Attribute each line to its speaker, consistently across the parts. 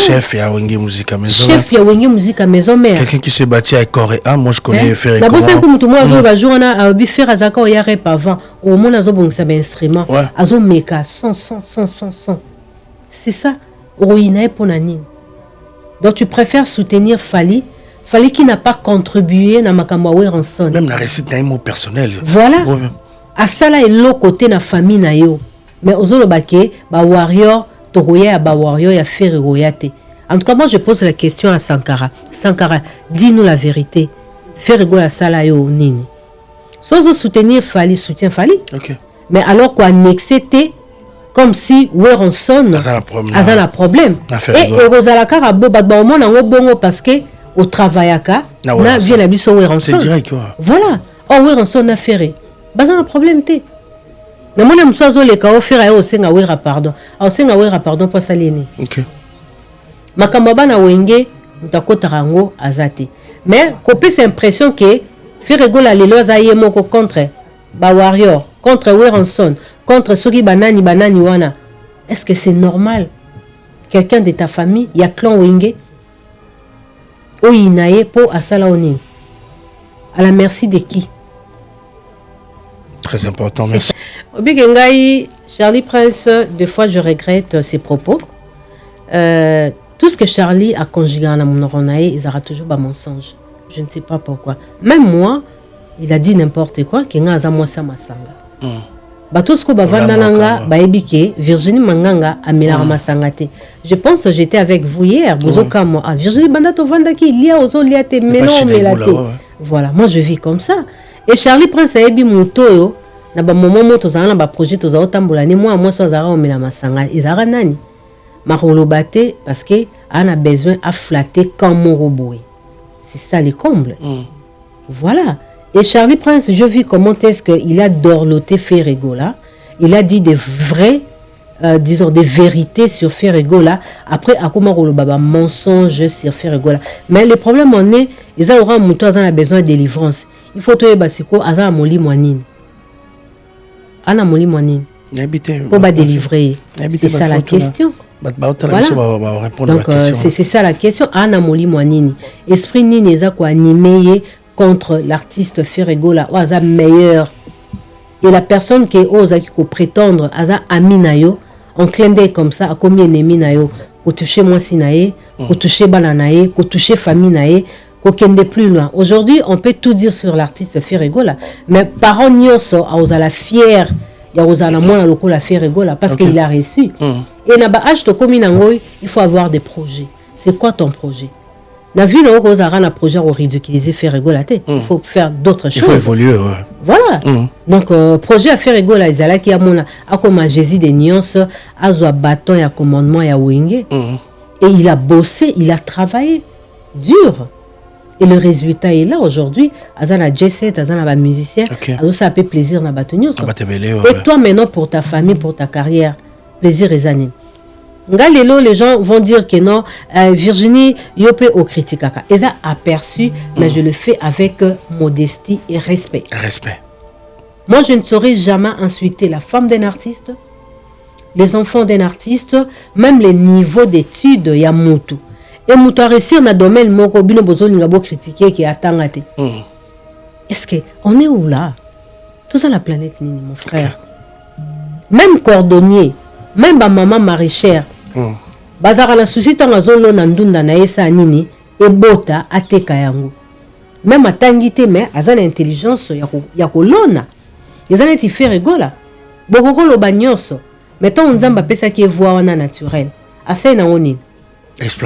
Speaker 1: chef ya Wenge Musique à maison.
Speaker 2: Chef ya Wenge Musique à maison mère.
Speaker 1: Quelqu'un qui se bâtit avec corps et âme, moi je connais faire
Speaker 2: comment. D'abord, c'est comme tout le monde a joué à faire à Zaka au Yarep avant. Au moins, on a bon ça instrument. Azo meka son. C'est ça. Oinae pour nani. Donc tu préfères soutenir Fally qui n'a pas contribué na makambawe ranson.
Speaker 1: Même la récite d'un mot personnel.
Speaker 2: Voilà. À ça là est l'autre côté na famille na yo. Mais aux autres baké ba warrior togoya ba warrior ya faire royate. En tout cas moi je pose la question à Sankara. Sankara, dis-nous la vérité. Faire à ça là yo nini. Sans soutenir Fally, soutien Fally.
Speaker 1: OK.
Speaker 2: Mais alors quoi annexer comme si Weronson a un problème. Et Rosala Karabo Badbaumon a bongo parce que au travail na vient la biso Weronson.
Speaker 1: C'est direct quoi.
Speaker 2: Voilà. Oh Weronson a ferré. Bazan un problème té. Na mona msozo le ka ofera yo senga wera pardon. A senga wera pardon pour salini.
Speaker 1: OK.
Speaker 2: Makamba na wenge mtakota rango azate. Mais copé c'est impression que Ferrego la lelo za yemoko contre ba warrior, contre Weronson. Contre ceux qui banani wana. Est-ce que c'est normal? Quelqu'un de ta famille, il y a clan Wenge, ou inaye pour asala oni. À la merci de qui?
Speaker 1: Très important, merci.
Speaker 2: Obigengai, Charlie Prince, des fois je regrette ses propos. Tout ce que Charlie a conjugué dans mon oreille, il aura toujours un mensonge. Je ne sais pas pourquoi. Même moi, il a dit n'importe quoi, qu'il a moi ça masanga. Batosko bavandalanga baebike Virginie Manganga amela masangate. Je pense que j'étais avec vous hier, bozoka moi. Virginie bandato vandaki il y a ozo liate melo melate. Voilà, moi je vis comme ça. Et Charlie Prince aebi mutoyo na ba moment moto zana ba projet to za otambola ni moi so zara omela masanga izara nani. Marolo bate parce que on a besoin à flatter comme mon robot. C'est ça les combles. Voilà. Et Charlie Prince, je vis comment est-ce qu'il a dorloté Ferregola. Il a dit des vrais, disons des vérités sur Ferregola. Après, à comment on baba mensonge sur Ferregola. Mais le problème en est, ils ont un mouton, ils ont besoin de délivrance. Il faut que basiko, ils ont moli moanine. Ana moli moanine. Pour ba délivrer. C'est ça la question. Voilà. Donc c'est ça la question. Ana moli moanine. Esprit nini eza ko animé contre l'artiste Ferregola, oza meilleur. Et la personne qui ose qui prétendre aza aminayo, en clin d'œil comme ça, a combien ennemi nayo, ko toucher moi sinaye, ko toucher bananaye, ko toucher famille naye, ko kende plus loin. Aujourd'hui, on peut tout dire sur l'artiste Ferregola, mais parents nyonso a la fière, ya oza la mona loko la Ferregola parce qu'il a reçu. Et na ba âge to komi nangoy, il faut avoir des projets. C'est quoi ton projet? La ville où on a un projet au ridiculiser Ferregola, il faut faire d'autres choses.
Speaker 1: Il faut évoluer.
Speaker 2: Voilà. Donc projet à Ferregola, ils allaient qui a mon a comme Jésus des nuances, a zo bâton et commandement et Wenge. Et il a bossé, il a travaillé dur. Et le résultat est là aujourd'hui. Azana J7, azana musicien, azo ça fait plaisir na batonyo. Et toi maintenant pour ta famille, pour ta carrière, plaisir et zanine. Les gens vont dire que non, Virginie, yope au critique. Ils ont aperçu, mais je le fais avec modestie et respect.
Speaker 1: Respect.
Speaker 2: Moi, je ne saurais jamais insulter la femme d'un artiste, les enfants d'un artiste, même les niveaux d'études, il y a Moutou. Et Moutou a réussi dans le domaine, moko bino bozo n'ingabo critiquer qui a tangate. Est-ce que on est où là? Tout ça la planète Nini, mon frère. Même cordonnier. Même ma maman maraîchère, bazara la souci tant azolo na ndunda na esa nini e bota ateka yango. Même atangite mais azana intelligence ya kolona. Ezana ti Ferregola. Bokoko lo banyoso. Mettons nzamba pesa ki voix wana naturel. Asa na oni.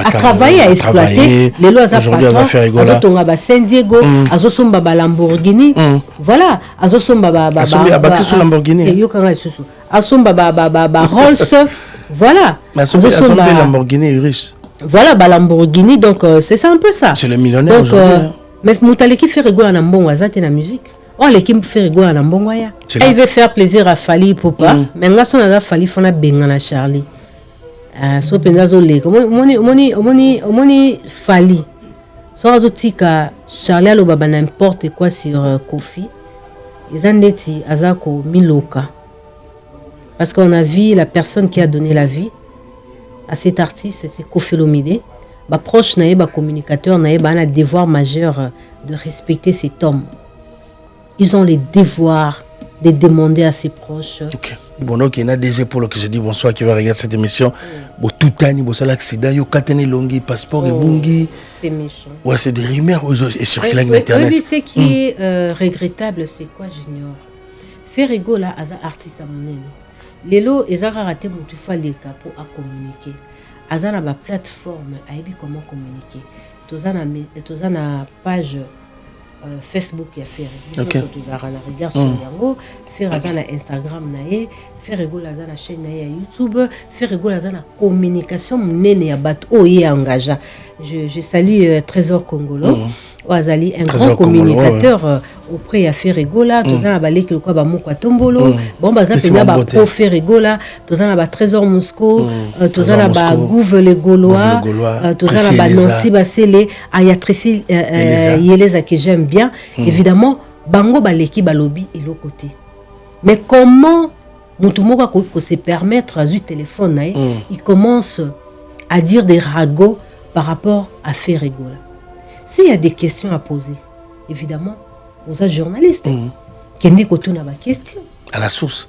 Speaker 2: À travailler, à exploiter les lois à patron, à ba San Diego, à Zosomba Lamborghini, voilà, à Zosomba
Speaker 1: Lamborghini,
Speaker 2: à Zosomba Rolls, voilà,
Speaker 1: à Lamborghini russe.
Speaker 2: Voilà, Lamborghini, donc c'est ça un peu ça.
Speaker 1: C'est le millionnaire aujourd'hui.
Speaker 2: Mais Moutaleki fait rigoler en bon wazate la musique. Oh, l'équipe fait rigoler en bon waya. Il veut faire plaisir à Fally Poupa, mais là, on a Fally Fona Bengana Charlie. So pendazo le moni Fally so azotika Charlie alo baba n'importe quoi sur Kofi ezandeti azako miloka parce qu'on a vu la personne qui a donné la vie à cet artiste, c'est Koffi Olomide. Bah proche naé, bah communicateur naé, bah un devoir majeur de respecter cet homme. Ils ont les devoirs de demander à ses proches.
Speaker 1: Ok. Bon, donc il y a des épaules qui se dit bonsoir, qui va regarder cette émission. Bon, tout le temps, il y a l'accident, il y a katene longi, passeport et bungi.
Speaker 2: C'est méchant.
Speaker 1: Ouais, c'est des rumeurs et sur
Speaker 2: Internet. Oui, ce qui est regrettable, c'est quoi, Junior? Ferrego là, as artiste à mon aîné. Lelo, ils ont raté mon tout fois les capos à communiquer. As a plateforme, à comment communiquer. Tous en a page. Facebook ya faire
Speaker 1: okay.
Speaker 2: Regarde sur yango faire azana Instagram nae faire rigolo azana chaîne nae ya YouTube faire rigolo azana communication nene ya bato oye engagé. Je salue Trésor Congolo Oazali un grand communicateur auprès ya faire rigolo tozana baleki quoi ba moko tombolo bon baza pena ba pro faire rigolo tozana ba Trésor Mosco tozana ba Gouve le Gaulois tozana ba Nancy Basele ayatrice Yeleza que j'aime bien évidemment bango baleki balobi et l'autre côté mais comment mutumoko ko se permettre à ce téléphone il commence à dire des ragots par rapport à faire rigolo. S'il y a des questions à poser évidemment aux journalistes qui n'est que tout n'a pas question
Speaker 1: à la source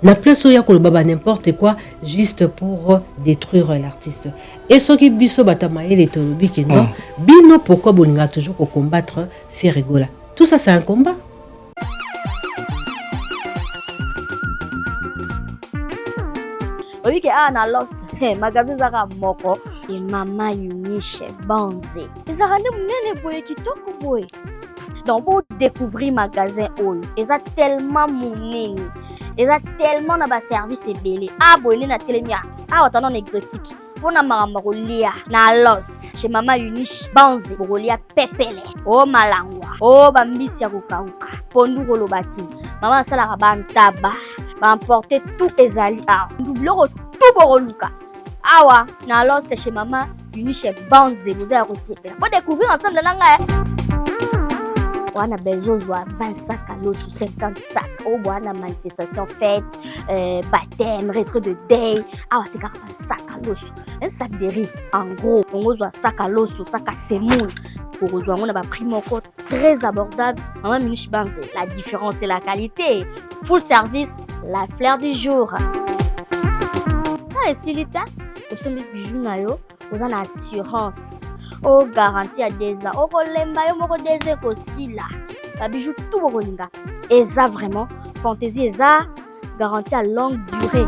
Speaker 2: na place où il y a n'importe quoi juste pour détruire l'artiste et ce qui biso batamaye les tolobi que non bino pourquoi bolinga toujours pour combattre faire rigolo tout ça c'est un combat.
Speaker 3: Oui que na los magasin zaka moko et Mama Eunice Banze ezaka nde munene boye kitoko boye donc pour découvrir magasin oyo eza tellement munene eza tellement na ba service ebele boye na telemia non exotique pona maramba kolia na los chez Mama Eunice Banze kolia pepele malangwa bambisi ya kokauka pondu kolobati mama sala bantaba emporter tout ezali doublero tout boroluka awa na los chez Mama Eunice Banze vous allez recevoir pour découvrir ensemble nanga on a besoin de 20 sacs à l'eau sous 50 sacs. Oh, on a manifestation fête, baptême, retrait de deuil. On a un sac à l'eau, un sac de riz. En gros, on a un sac à l'eau, un sac à semoule. Pour rejoindre, on a un prix encore très abordable. Mama Eunice Banze, la différence c'est la qualité. Full service, la fleur du jour. Et si l'état, au sommet du bijoux, vous avez assurance. Garantie à 2 ans. Lemba yo moko 2 ans aussi là. La bijou tout bolinga. Et ça vraiment fantaisie et ça garantie à longue durée.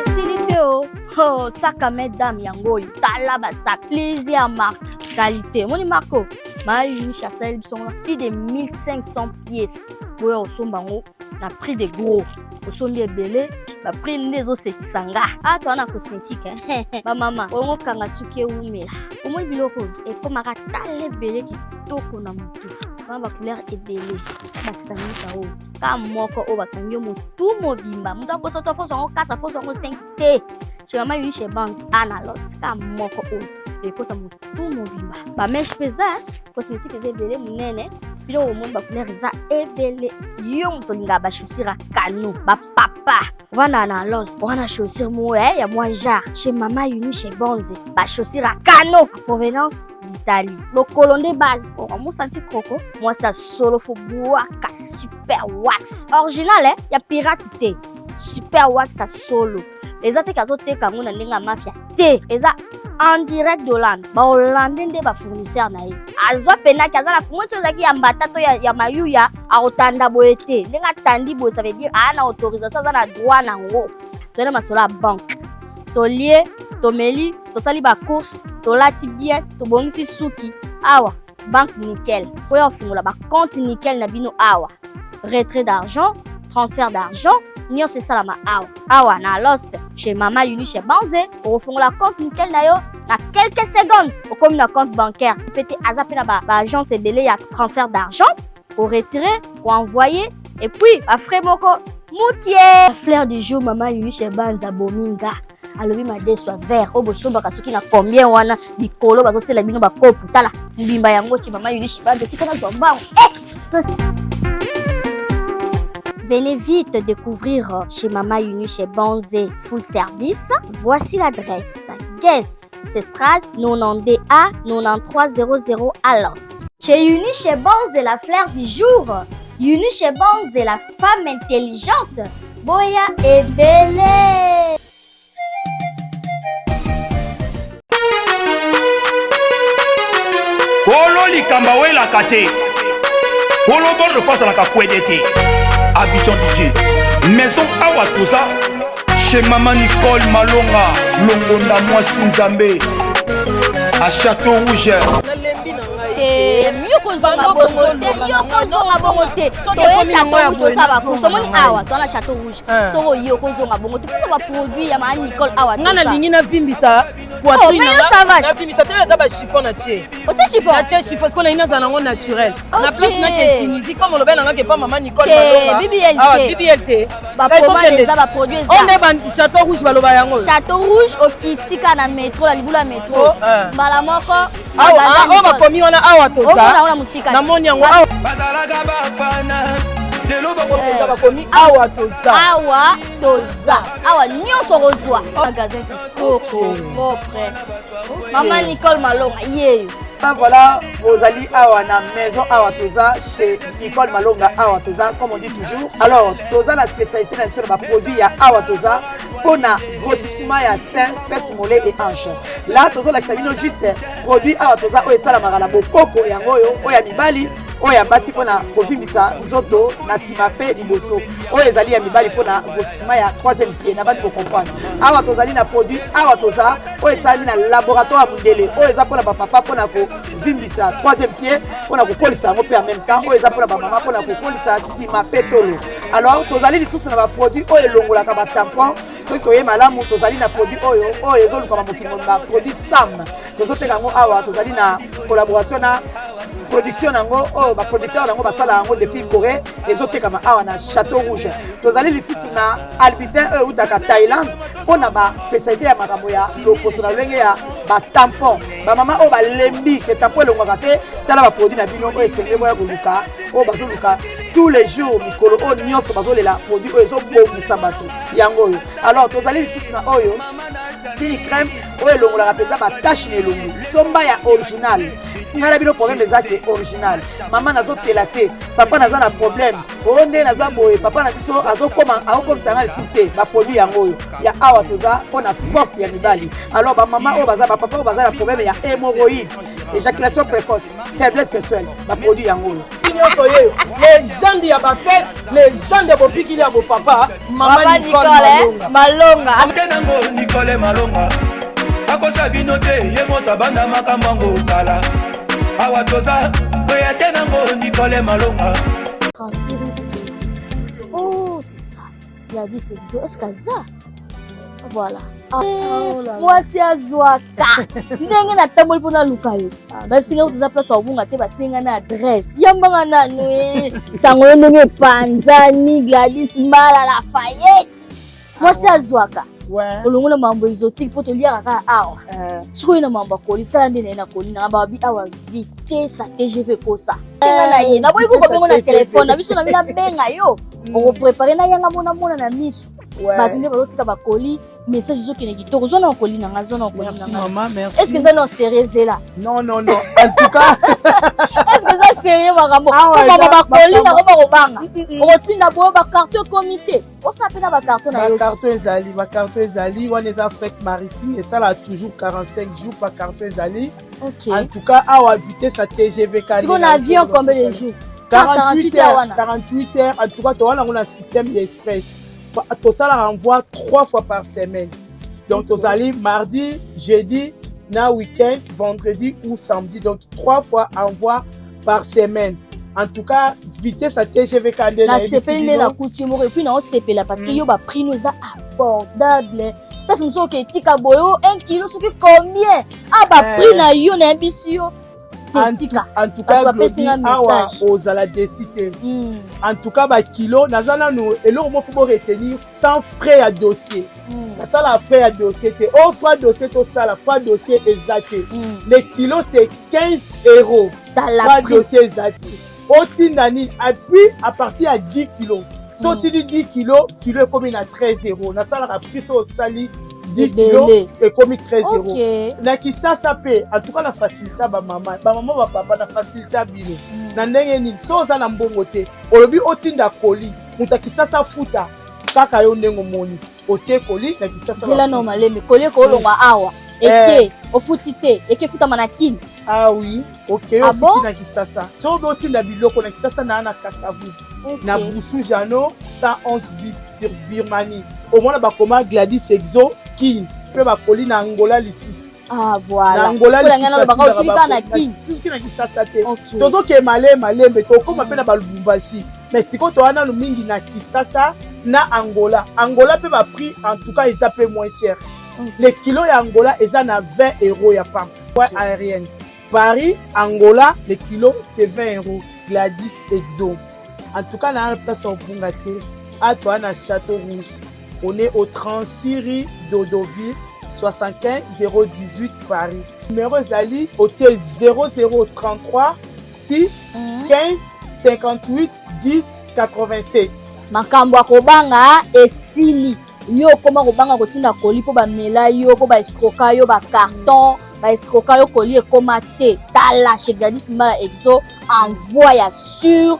Speaker 3: Facilité sac à mesdames yango yo. Tala ba sac plaisir marque qualité. Moni Marco. Ma une chasselle sont plus de 1500 pièces. Pour au sombango na prix de gros. Au son de belé ba prix les os sekisanga toi na cosmétique ba mama ongo kanga suki umela omo biloko e komaka tale belé ki toko na mutu ba couleur ebele ba sanika o ka moko o bakangi mutu mobimba mutu akoso to foso 4 foso 5 te chez Mama Eunice Banze ana lost ka moko o e kota mutu mobimba ba mesh pesa cosmétique ebele munene bilo o monde ba couleur eza ebele yo mutolinga ba chaussures kanu ba papa wana na lost wana chaussures moye ya moi jar chez Mama Eunice Banze ba chaussures à kano provenance d'Italie le colon de base on senti coco moi ça solo faut boire ka super wax original ya piratité super wax ça solo les autres kazo te kango na ndinga mafia te eza en direct d'Hollande ba Hollandais nde ba fournisseur na ye azwa pena kaza la fournisseur zaki ya mbatato ya mayuya a otanda boete ndinga tandi bo ça veut dire ana autorisation za na droit nango tona masola banque to lié to meli to sali ba course to lati bien to bongisi suki awa banque nickel po ya fungula ba compte nickel na bino awa retrait d'argent transfert d'argent Nyo c'est ça la awa na lost chez Mama Eunice Banze au fond la compte nickel na yo na quelques secondes au comme na compte bancaire pété azapé na ba agence ebele ya transfert d'argent pour retirer pour envoyer et puis ba frais moko moutier la fleur du jour Mama Eunice Banze bominga alobi made soit vert o bosoba kasuki na combien wana bikolo bazotela bino ba kopu tala mbimba yango ti Mama Eunice Banze tikana zomba Venez vite découvrir chez Mama Uni chez Banzé Full Service. Voici l'adresse. Guest, Sestrade 92A 9300 à Los. Chez Uni chez Banzé, la fleur du jour. Uni chez Banzé, la femme intelligente. Boya et Bélé.
Speaker 4: Olo likamba wela kate. Olo bordo passe la kakwedete. Abidjan DJ. Maison awa toza. Chez Maman Nicole Malonga. Longonda Mwasi Nzambe. À Château Rouge.
Speaker 3: Yoko zonga bongo te, yoko zonga bongo te. Toye Château Rouge to saba ko. Somoni awa, to na Château Rouge. Soko yoko zonga bongo te. Pour ba produit ya Maman Nicole awa to.
Speaker 5: Ngana lingi na vimbisa poitrine na vimbisa te za ba chiffon na tie.
Speaker 3: Ote chiffon.
Speaker 5: Na tie chiffon ko na ina za nango naturel. Na place na ke Tunisie comme le bel nga ke pas Maman Nicole
Speaker 3: Malonga. BBLT.
Speaker 5: BBLT.
Speaker 3: Ba pomade za ba produit za.
Speaker 5: On est ban Château Rouge baloba yango.
Speaker 3: Château Rouge au Kitika na métro la libula métro. Mbala moko.
Speaker 5: Awa on ba komi wana awa toza. Na moni yango awa.
Speaker 4: Bazalaga bafana. Lelo
Speaker 5: ba komi awa toza.
Speaker 3: Awa toza. Awa nyonso rozwa. Magasin kitoko propre. Maman Nicole Malonga yeyo.
Speaker 6: Voilà, vous allez à la maison à Toza chez Nicole Malonga à Toza, comme on dit toujours. Alors, Toza, la spécialité sur le produit à Toza, pour la grossissement à sein, fesses, mollets et hanches. Là, Toza, la juste produit à Toza, ou ça la marala, coco et angoyo, ou ya mibali. Oya basi pona kofimbisa nzoto na simape liboso oyo ezali ya mibali pona grossissement ya 3e pied na bandi comprendre awa tozali na produit awa toza oyo esali na laboratoire mundele oyo eza pona bapapa pona kovimbisa 3e pied pona kokolisa yango mpe en même temps oyo eza pona bamama pona kokolisa simape tolo alors tozali lisusu na baproduit oyo elongolaka batampon soki toye malamu tozali na produit oyo ezolukama mokili mobimba produit sam tozoteka yango awa tozali na collaboration na production nango oh ba producteur nango basala yango depuis Corée ezotekama awa na Château Rouge tozali lisusu na albitin utaka Thaïlande pona ba spécialité ya makambo ya loposo na lenge ya ba tampon ba mama o ba lembi ke tampon elongwaka te tala ba produit na bino oyo esengeli moya koluka oyo bazoluka tous les jours mikolo oyo nyonso bazolela produit oyo ezobongisa bato yango oyo alors tozali lisusu na oyo sini crème oyo elongolaka mpenza batache na elongi somba ya original ngala bino problème ezaki original maman nazotela te papa naza na problème onde naza boye papa na biso azokomisa nga lisusu te baproduit yango oyo ya awa toza mpona force ya mibali alors bamama oyo baza bapapa oyo baza na problème ya hémorroïde éjaculation précoce faiblesse sexuelle baproduit yango oyo
Speaker 5: nyonso yeyo légende ya bafese légende ya bopikili ya bopapa Mama Nicole
Speaker 3: Malonga
Speaker 4: Akenango Nicole Malonga akosa bino te ye moto abanda makambo yango kala awa toza oya te nango Nicole Malonga.
Speaker 3: Oh c'est ça il a dit c'est ça est-ce que ça voilà moi c'est azwaka ndenge na tamboli pona lukayo ba singa utuza place obunga te batinga na adresse yambanga nanu sango ndenge panzani Gladys Mala Lafayette moi c'est azwaka olongo na mambo exotique po to liaka kaka awa sikoyo na mambo akoli tala nde na koli na babi awa vitesse TGV kosa tenga na ye na boyi ko bengo na telefone na biso na mina benga yo o préparer na yanga mona na miso batinde balotika bakoli message zokene kitoko zona okoli na nga zona okoli na nga
Speaker 6: maman merci
Speaker 3: est-ce que ça non sérieux là
Speaker 6: non en tout cas
Speaker 3: est-ce que ça sérieux makambo ko bakoli na ko banga otinda bo ba carton comité on s'appelle ba carton na yo
Speaker 6: ba carton ezali wana eza fête maritime et ça là toujours 45 jours par carton ezali en tout cas awa vitesse à TGV
Speaker 3: si on avion combien de jours
Speaker 6: 48 heures en tout cas tu as un système d'express tout ça la renvoie 3 fois par semaine donc tu allez mardi jeudi na week-end vendredi ou samedi donc 3 fois envoi par semaine en tout cas vitesse à TGV Kandé
Speaker 3: na sepeli na coutume et puis na on sepela parce que yo ba prix nous a abordable parce que nous sommes que tika boyo 1 kilo ce que combien ah ba prix na yo na bisio
Speaker 6: en tout cas awa ozala décider en tout cas ba kilo nazana nous et là on faut retenir sans frais à dossier ça la frais à dossier te au frais dossier to ça la frais dossier exact les kilos c'est 15 €.
Speaker 3: Dans la
Speaker 6: dossier exact au tinani et puis à partir à 10 kilos So tu dis 10 kilos, kilo est comme à 13 euros. Na sala prix au sali 10 kilos et comme 13 euros. Na qui ça paie. En tout cas la facilité ba maman ba papa na facilité bino. Na ndenge ni so za na mbongo te. Olobi otinda koli, muta ki ça futa. Kaka yo ndengo moni. Otie koli na ki ça.
Speaker 3: C'est la normale mais koli ko longa awa. Eke ofutite, eke futa manakini.
Speaker 6: Ah oui, ok, on fout na kisasa. So boti na biloko na kisasa na ana kasavu. Na Boussou Jano 111 bis sur Birmanie. Au moins ba koma Gladys Exo qui peut ba koli na Angola lisusu.
Speaker 3: Ah voilà.
Speaker 6: Na Angola
Speaker 3: lisusu. Ba ko sulika na kin.
Speaker 6: Siki na kisasa te. Tozo ke malembe to koma pe na ba Lubumbashi. Mais siko to ana mingi na kisasa na Angola. Angola peut ba prix en tout cas ils appellent moins cher. Les kilos ya Angola ils en a 20 euros ya pas. Aérienne. Paris, Angola, les kilos, c'est 20 euros. Gladys Exo. En tout cas, là, on place en Bungate. À toi, à Château Rouge. On est au 36 rue d'Odoville, 75 018 Paris. Numéro Zali, hôtel 0033 6 15 58 10 87.
Speaker 3: Makambo akobanga esili. Yo koma kobanga kotinda koli po ba mela yo po ba escroka yo ba carton ba escroka yo koli e koma te tala chez Gladys Mbala Exo envoie sur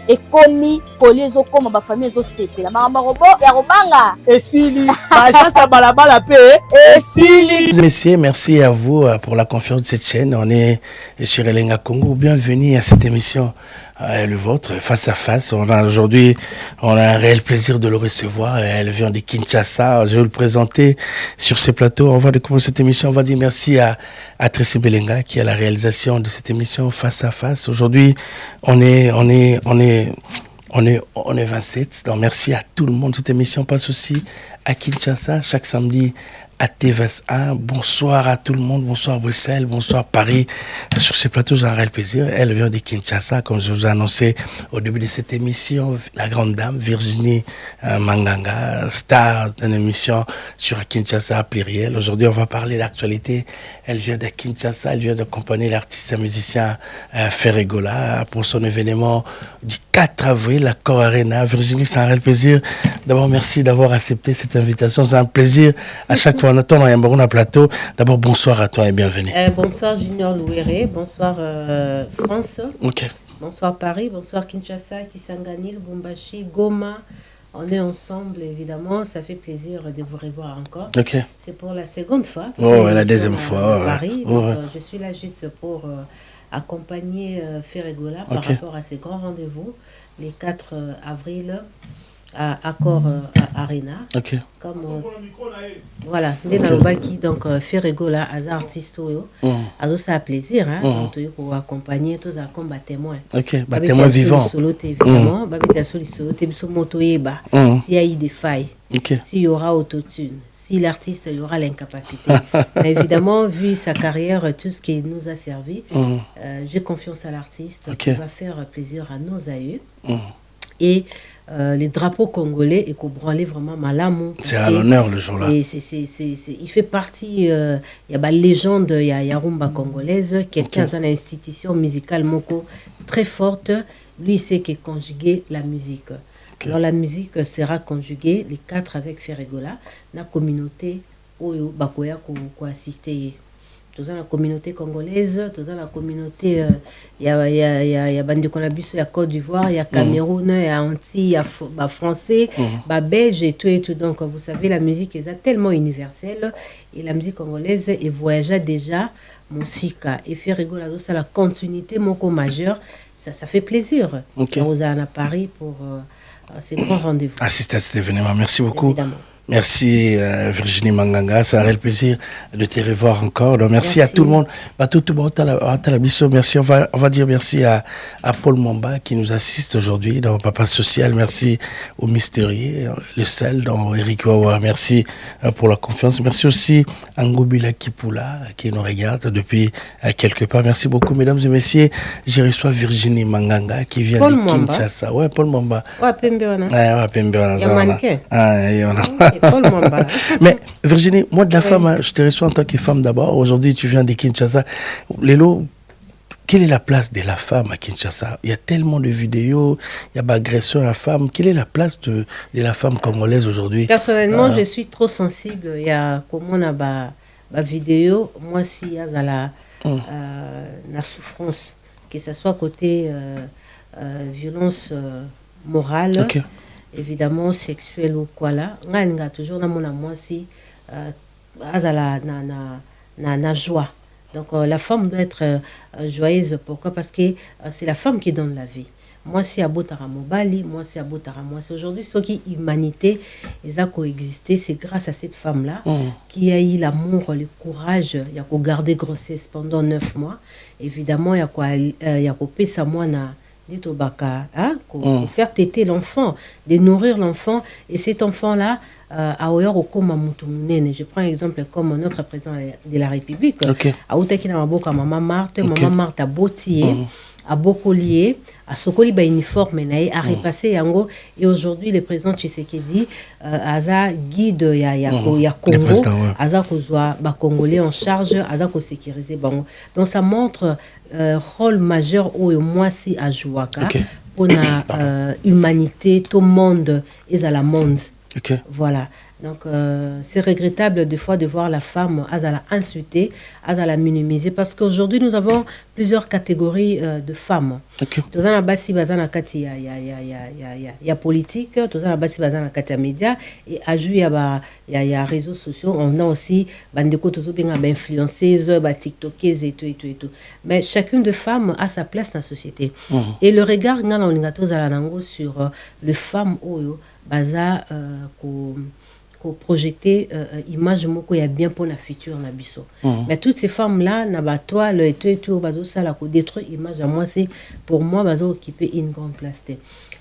Speaker 3: et komi koli ezo koma ba famille ezo sepela makambo robo ya kobanga
Speaker 6: esili ba chance balabala pe esili.
Speaker 1: Messieurs, merci à vous pour la confiance de cette chaîne. On est sur Elenga Congo. Bienvenue à cette émission. Le vôtre, face à face. Aujourd'hui, on a un réel plaisir de le recevoir. Elle vient de Kinshasa. Je vais le présenter sur ce plateau. On va découvrir cette émission. On va dire merci à Tracy Belenga qui est à la réalisation de cette émission face à face. Aujourd'hui, on est 27. Donc merci à tout le monde. Cette émission passe aussi à Kinshasa chaque samedi à TVS1. Bonsoir à tout le monde. Bonsoir Bruxelles. Bonsoir Paris. Sur ce plateau, j'ai un réel plaisir. Elle vient de Kinshasa, comme je vous ai annoncé au début de cette émission. La grande dame, Virginie Manganga, star d'une émission sur Kinshasa pluriel. Aujourd'hui, on va parler de l'actualité. Elle vient de Kinshasa. Elle vient d'accompagner l'artiste et musicien Ferregola pour son événement du 4 avril à Cor Arena. Virginie, c'est un réel plaisir. D'abord, merci d'avoir accepté cette invitation. C'est un plaisir à chaque fois. On attend un plateau. D'abord, bonsoir à toi et bienvenue.
Speaker 2: Bonsoir Junior Louéré, bonsoir France, bonsoir Paris, bonsoir Kinshasa, Kisangani, Lubumbashi, Goma. On est ensemble, évidemment. Ça fait plaisir de vous revoir encore. C'est pour la seconde fois.
Speaker 1: La deuxième fois.
Speaker 2: Paris. Donc, je suis là juste pour accompagner Ferregola par rapport à ces grands rendez-vous, les 4 avril. À Accor Arena. Comme voilà, donc Ferregola, artiste alors ça a plaisir pour accompagner tous à combat témoin.
Speaker 1: Témoin vivant.
Speaker 2: Évidemment, s'il y a eu des failles, s'il y aura autotune, si l'artiste il y aura l'incapacité. Mais évidemment, vu sa carrière, tout ce qui nous a servi, j'ai confiance à l'artiste qui va faire plaisir à nos aïeux. Et les drapeaux congolais et qu'on branlait vraiment Malamou.
Speaker 1: C'est à l'honneur le jour-là.
Speaker 2: Il fait partie, il y a la légende, il y a rumba congolaise, quelqu'un dans l'institution musicale Moko très forte. Lui, il sait qu'il conjuguer la musique. Alors la musique sera conjuguée, les 4 avec Ferregola, la communauté Oyo Bakoya ko assister. Tous dans la communauté congolaise, tous dans la communauté, il y a Bandikonabus, il y a Côte d'Ivoire, il y a Cameroun, il y a Antilles, il y a Français, Belge et tout. Donc, vous savez, la musique est tellement universelle et la musique congolaise est voyagea déjà, mon sika. Et Ferregola, c'est la continuité, mon co-majeur, ça fait plaisir. Vous allez à Paris pour ces grands rendez-vous.
Speaker 1: Assister à cet événement, merci beaucoup.
Speaker 2: Évidemment.
Speaker 1: Merci Virginie Manganga, c'est un réel plaisir de te revoir encore. Donc, merci à tout le monde. Merci, on va dire merci à Paul Momba qui nous assiste aujourd'hui dans Papa Social. Merci au Mystérieux, le sel dans Eric Wawa. Merci pour la confiance. Merci aussi à Ngobila Kipula qui nous regarde depuis quelque part. Merci beaucoup mesdames et messieurs. Je reçois Virginie Manganga qui vient de Kinshasa. Ouais, Paul Momba.
Speaker 2: Ouais, Pembeona.
Speaker 1: Ouais, Pembeona.
Speaker 2: Il y a mannequin.
Speaker 1: Mais Virginie, moi de la femme, je te reçois en tant que femme d'abord. Aujourd'hui, tu viens de Kinshasa. Lélo, quelle est la place de la femme à Kinshasa? Il y a tellement de vidéos, il y a agression à la femme. Quelle est la place de la femme congolaise aujourd'hui?
Speaker 2: Personnellement, je suis trop sensible. Il y a comment on a ma vidéo. Moi, si il y a la souffrance, que ce soit côté violence morale, évidemment sexuelle ou quoi là, on a toujours dans mon moi si na joie. Donc la femme doit être joyeuse. Pourquoi? Parce que c'est la femme qui donne la vie. Moi, si abotara mobali, moi, si abotara moi. C'est aujourd'hui ce qui humanité, ils ont coexisté. C'est grâce à cette femme-là qui a eu l'amour, le courage, il y a garder grossesse pendant 9 mois. Évidemment, il y a quoi ça moi na faire téter l'enfant, de nourrir l'enfant. Et cet enfant-là, je prends un exemple comme notre président de la République. Maman Marthe a botié, a beaucoup lié, a sokoli ba uniforme a repassé yango. Et aujourd'hui, le président Tshisekedi a guide ya Congo, a kozwa ba Congolais en charge, a ko sécuriser bango. Donc ça montre rôle majeur au moi si à jouaka pour la humanité, tout le monde est à la monde. Voilà. Donc, c'est regrettable des fois de voir la femme à la insulter, à la minimiser, parce qu'aujourd'hui, nous avons plusieurs catégories de femmes. Tous en basi bazana kati ya politique, tous en basi bazana kati ya média, et à jouer ya réseaux sociaux, on a aussi bandeko tous bien influenceuses, tiktokeuses et tout. Mais chacune de femmes a sa place dans la société. Et le regard nga on linga tous ala nango sur les femmes oyo baza ko projeter image moko ya bien pour la future na biso. Mais toutes ces femmes là na ba toile et tout bazo sala ko détruire image à moi, c'est pour moi bazo occuper une grande place.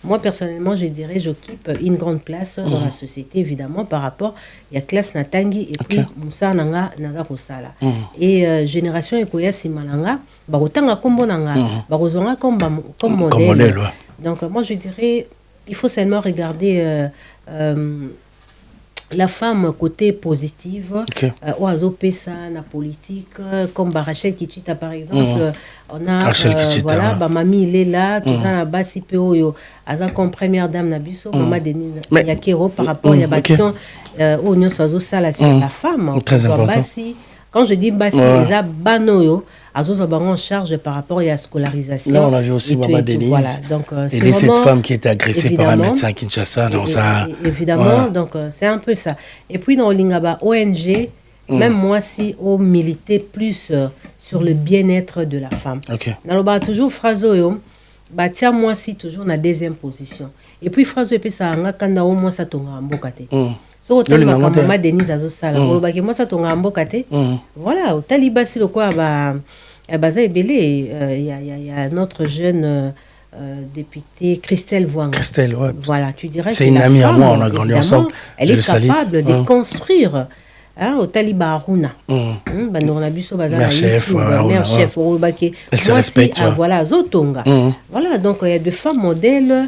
Speaker 2: Moi personnellement, je dirais j'occupe une grande place dans la société évidemment par rapport ya classe na tangi et puis musa nanga naza ko sala. Et génération ekoya simananga ba kotanga kombo nanga ba kozonga comme modèle. Donc moi je dirais il faut seulement regarder la femme côté positive, oiseau pesa na politique, comme Rachel Kitita par exemple, on a voilà, mamie il est là, tout ça na basi peoyo, aza comme première dame na biso, maman Denis Yakero par rapport à la action au nyon sozo sala sur la femme.
Speaker 1: Très important.
Speaker 2: Basi, quand je dis basi, les a banoyo, azo en charge par rapport à la scolarisation.
Speaker 1: Là, on a vu aussi maman Denise.
Speaker 2: Voilà. Donc,
Speaker 1: et cette femme qui était agressée par un médecin à Kinshasa. Donc ça,
Speaker 2: évidemment, donc c'est un peu ça. Et puis dans l'Ingaba ONG, même moi si on militait plus sur le bien-être de la femme. Dans le toujours phraso tiens moi si toujours na deuxième position. Et puis phraso et puis ça nga kanda au moins ça tonga mbokate. So maman Denise azo sala. Moi ça tonga mbokate. Voilà, au taliba si le quoi baza ebele il y a notre jeune députée Christelle Wanga.
Speaker 1: Christelle, ouais.
Speaker 2: Voilà, tu dirais
Speaker 1: c'est une amie à moi, on a grandi ensemble.
Speaker 2: Elle est capable de construire au Taliba Aruna. Mère
Speaker 1: chef,
Speaker 2: elle
Speaker 1: se respecte.
Speaker 2: Voilà, Zotonga. Voilà, donc il y a des femmes modèles.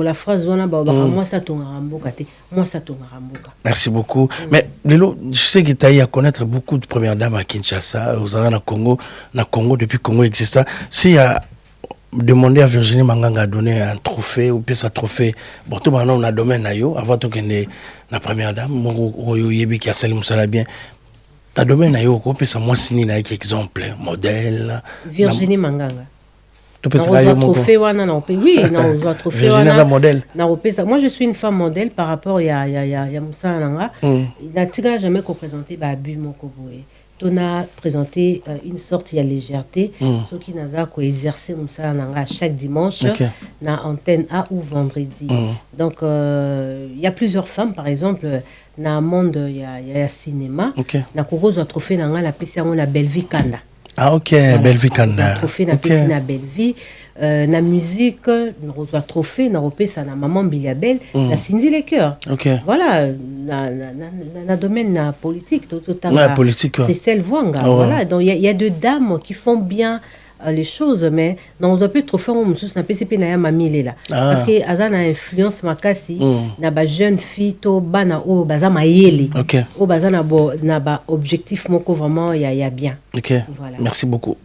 Speaker 2: La phrase moi ça
Speaker 1: merci beaucoup. Mais Lelo, je sais que tu as eu à connaître beaucoup de premières dames à Kinshasa, aux Congo, depuis Congo existe. Si y a demandé à Virginie Manganga de donner un trophée ou pièce à trophée, bon tout maintenant on a domaine nayo avant que la première dame Royo Yebi qui a salué Moussala bien. La domaine nayo ko pesa moi signé na exemple modèle
Speaker 2: Virginie Manganga.
Speaker 1: Trophée modèle.
Speaker 2: Moi je suis une femme modèle par rapport à Moussa Nanga. Il n'a jamais représenté Babu Mokoboé. On a présenté une sorte de légèreté, ce qui n'a pas exercé Moussa Nanga chaque dimanche na antenne A ou vendredi. Donc il y a plusieurs femmes par exemple dans le monde il y a cinéma. Na Korozo trophée Nanga la piste on a Belleville Kanda.
Speaker 1: Ah ok, voilà. Belleville Kanda.
Speaker 2: Trophée na piscine na Belleville, na musique, na reçoit trophée na repé ça na maman Biliabel, na Cindy les cœurs. Voilà, na domaine na politique, tout
Speaker 1: politique.
Speaker 2: Christelle Wanga, voilà. Donc il y a deux dames qui font bien les choses, mais dans on peut trophée on sous na PCP na ya mamie là parce que azana influence makasi na ba jeune fille to bana o baza mayele o baza na ba objectif moko vraiment il y a bien.
Speaker 1: Voilà. Merci beaucoup.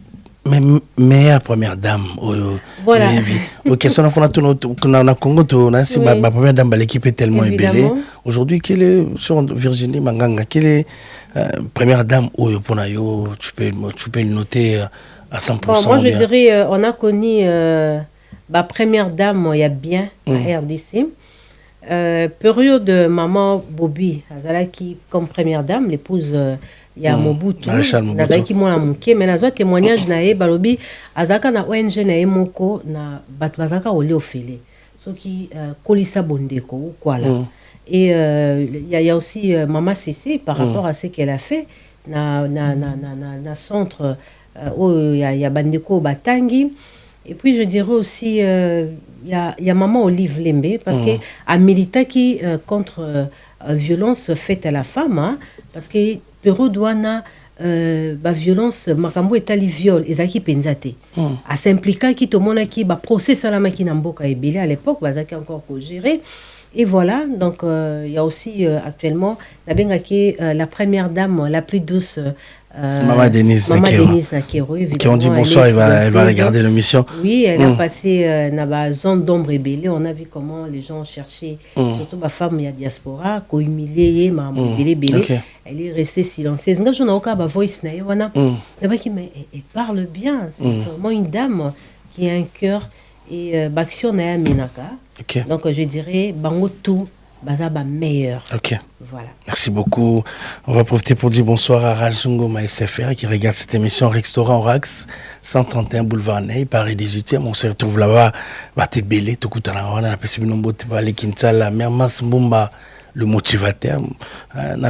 Speaker 1: Mais meilleure première dame.
Speaker 2: Voilà.
Speaker 1: Ok, son enfant na Congo, la première dame, l'équipe est tellement ébellée. Aujourd'hui, quelle est, sur Virginie Manganga, quelle est première dame tu peux le noter à 100%.
Speaker 2: Bon, moi, je dirais, on a connu ma première dame, il y a bien, à RDC. Période de maman Bobby, qui comme première dame, l'épouse il y a Mobutu, nazaki mwana muke, mais nazwa témoignage na ye balobi azaka na ONG na ye moko na bato bazaka oli ofele soki kolisa bondeko ou quoi là. Et il y a aussi Mama Cécé par rapport à ce qu'elle a fait na centre où il y a bandeko batangi. Et puis je dirais aussi il y a Maman Olive Lembe parce que a milité qui contre violence faite à la femme, hein, parce que Pero douana violence makambo etali viol ezaki penzate a s'impliquer qui to mona qui ba procès salama qui namboka ebele à l'époque bazaki encore ko gérer. Et voilà, donc il y a aussi actuellement la première dame la plus douce,
Speaker 1: Maman Denise
Speaker 2: Nakero,
Speaker 1: qui ont dit bonsoir, elle va regarder l'émission.
Speaker 2: Oui, elle a passé dans la zone d'ombre ébélée. On a vu comment les gens cherchaient, surtout ma femme, il y a diaspora, qu'on humiliait, maman bélé. Elle est restée silencieuse. Quand je n'ai pas voice, mais elle parle bien. C'est vraiment une dame qui a un cœur. Et Baksio Naya Minaka. Donc je dirais Bango tout Bazaba meilleur.
Speaker 1: Ok.
Speaker 2: Voilà.
Speaker 1: Merci beaucoup. On va profiter pour dire bonsoir à Rajungo SFR qui regarde cette émission Restaurant Rax 131 boulevard Ney, Paris 18e. On se retrouve là-bas. Baté Belé, Tokutana, on a passé une bonne fois Kinsala, Mermas Mbumba. Le motivateur,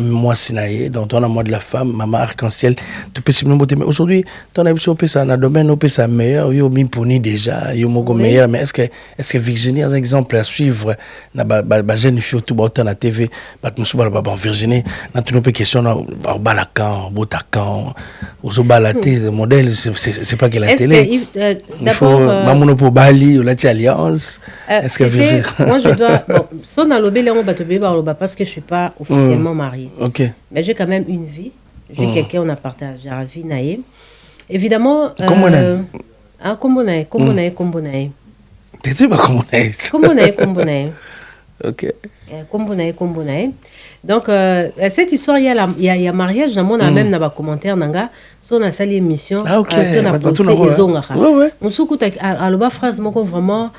Speaker 1: moi Sinaïe, donc on a moi de la femme, maman arc-en-ciel, tout possible. Mais aujourd'hui, ton avis sur ça, dans le domaine où c'est meilleur, yo mi poni déjà, yo mogo meilleur. Mais est-ce que Virginie, un exemple à suivre, na ba jeune fille tout bas na TV, ba musu ba Virginie, na tout nos questions na balakan, botakan, ozo balaté modèle, c'est pas que la télé.
Speaker 2: D'abord,
Speaker 1: mamuno pour Bali, ou la alliance. Est-ce que Virginie,
Speaker 2: moi je dois, bon, son à l'obé léon batobé parce que je ne suis pas officiellement mariée. Mais j'ai quand même une vie. J'ai quelqu'un, on a partagé la vie. Naïe. Évidemment.
Speaker 1: Comment t'es pas
Speaker 2: Kombonaï.
Speaker 1: Ok.
Speaker 2: Kombonaï. Donc, cette histoire, il y a mariage, dans mon même dans les commentaires, on a sali émission.
Speaker 1: Ah, ok.
Speaker 2: On a posté les ongles. On a une phrase vraiment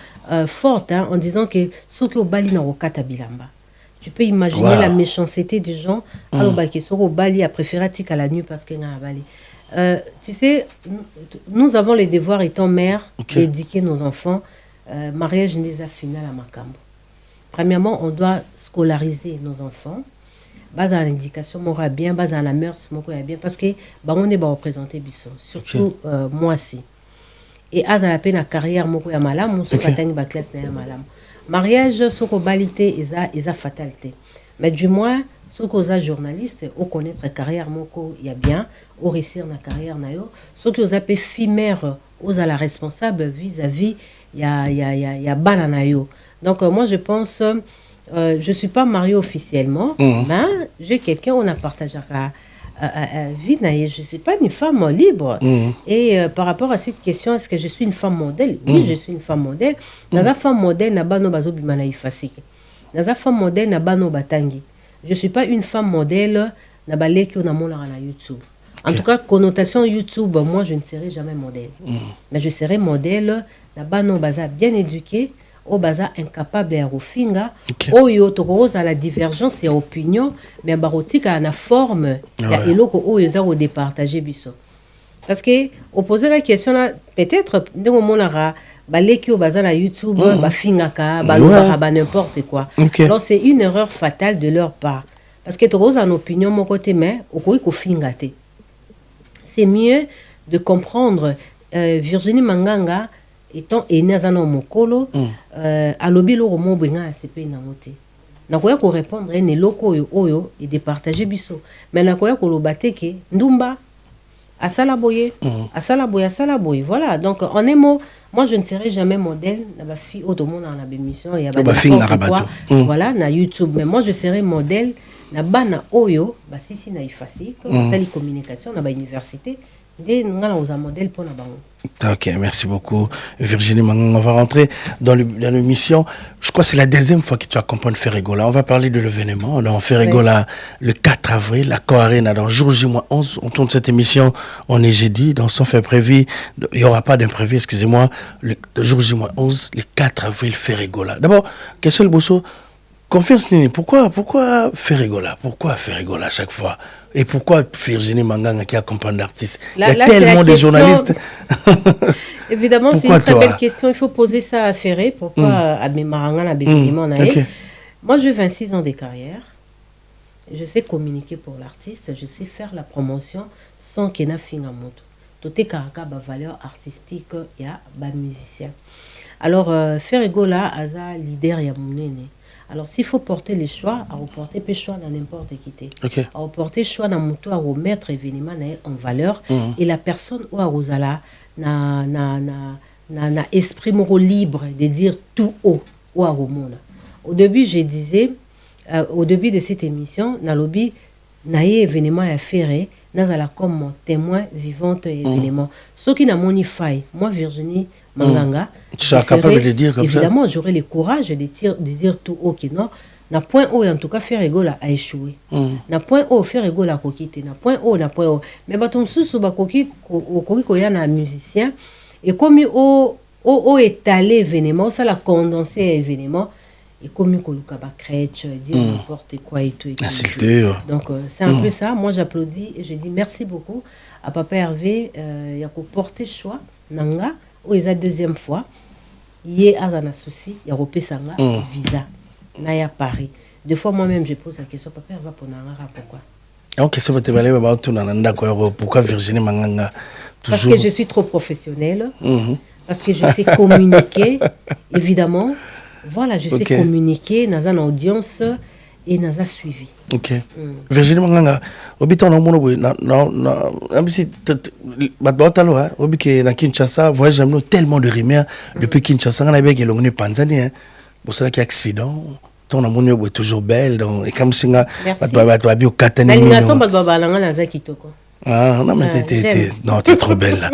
Speaker 2: forte en disant que ceux qui ont bali na rokata bilamba. Tu peux imaginer la méchanceté des gens. Alors, qui sont au bali a préféré à la nuit parce qu'il y a un bali. Tu sais, nous avons les devoirs étant mère d'éduquer nos enfants. Mariage n'est pas final à Makambo. Premièrement, on doit scolariser nos enfants. Base à l'éducation morale bien, base à la mœurs morale bien, parce que on est représenté biso, surtout moi aussi. Et à la peine la carrière morale malam, on se catane ba classe na malam. Mariage soko balité eza fatalité. Mais du moins soko za journaliste au connaître carrière moko ya bien, au réussir na carrière na yo, soko za pe fimère aux la responsable vis-à-vis ya bana na yo. Donc moi je pense je suis pas mariée officiellement, mais j'ai quelqu'un, on a partagé vie, je suis pas une femme libre. Et par rapport à cette question, est-ce que je suis une femme modèle? Oui, je suis une femme modèle. Dans la femme modèle, na bano bazo bimana ifasiki. Dans la femme modèle, na bano batangi. Je suis pas une femme modèle na baleki na mona na YouTube. En tout cas, connotation YouTube, moi je ne serai jamais modèle. Mais je serai modèle na bano baza bien éduqué. Au baza incapable à rofinga oyo tokoza la divergence et opinion mais barotika na forme ya eloko oyo za départager biso parce que opposer la question là peut-être ndenge monara baleki o baza na YouTube bafingaka balobaka ba n'importe quoi. Alors c'est une erreur fatale de leur part parce que tokoza en opinion mon côté mais okoki ko fingate. C'est mieux de comprendre Virginie Manganga étant enazana mokolo alobi lo mo benga CP na moté na koya ko répondre ne loko oyo et de partager biso mais na koya ko lobate ke ndumba asala boye voilà donc en un mot moi je ne serai jamais modèle na ba fille au monde na bémission ya ba voilà na YouTube mais moi je serai modèle na bana oyo ba sisi na ifasi comme ça les communications na ba université Nde nga na oza modèle pour na bango.
Speaker 1: Ok, merci beaucoup Virginie Manganga. On va rentrer dans l'émission. Je crois que c'est la deuxième fois que tu accompagnes Ferregola. On va parler de l'événement. On est en Ferregola le 4 avril, la Co-Arena, dans jour J-11. On tourne cette émission, on est jeudi, donc sans faire prévu. Il n'y aura pas d'imprévu, excusez-moi. Le jour J-11, le 4 avril, Ferregola. D'abord, question le Bosso. Confiance Nini, pourquoi Ferregola? Pourquoi Ferregola à chaque fois? Et pourquoi Virginie Manganga qui accompagne l'artiste? Il y a tellement de journalistes.
Speaker 2: Évidemment, c'est une très belle question. Il faut poser ça à Ferré. Pourquoi à Maranga, Moi, j'ai 26 ans de carrière. Je sais communiquer pour l'artiste. Je sais faire la promotion sans qu'il y ait un moto. Tout est caractère, valeur artistique, il y a des musiciens. Alors, Ferregola, Aza, leader, il y a mon aîné. Alors, s'il faut porter les choix, à reporter les choix dans n'importe qui.
Speaker 1: Okay.
Speaker 2: À reporter les choix dans moto, à remettre l'événement en valeur. Et la personne ou à Rosala n'a esprit libre de dire tout haut ou à Romona. Au début, je disais, au début de cette émission, na lobby, na événement à faire, na comme témoin vivant événement. Ce qui n'a mon faille, moi Virginie Manganga,
Speaker 1: tu seras capable de dire comme
Speaker 2: évidemment,
Speaker 1: ça.
Speaker 2: j'aurai le courage de dire tout haut que non. Na point haut, en tout cas, Ferregola a échoué. Na point haut, Ferregola a coquité. Na point haut, na point haut. Mais baton sous ba coquille, koya na musicien. Et comme au étalé événement, ça l'a condensé événement. Et comme il ba crèche, dire n'importe quoi et tout. Donc, c'est un peu ça. Moi, j'applaudis et je dis merci beaucoup à Papa Hervé. Il y a qu'au porter choix. Nanga. Ou la deuxième fois, il y a un souci, il y a un visa. Naya Paris. Deux fois moi-même, je pose la question, papa, elle va pour Nangara, pourquoi?
Speaker 1: Pourquoi Virginie Manganga toujours...
Speaker 2: Parce que je suis trop professionnelle, parce que je sais communiquer, évidemment. Voilà, je sais communiquer dans une audience et dans un suivi.
Speaker 1: Ok. Virginie Manganga, habitant dans mon na Kinshasa, voyage tellement de rumeurs depuis Kinshasa, on a bien qu'il y a Tanzanie. Pour cela qu'il y a accident, ton amour est toujours belle. Et comme si on a bien au Katani. Ah, non, mais t'es trop belle là.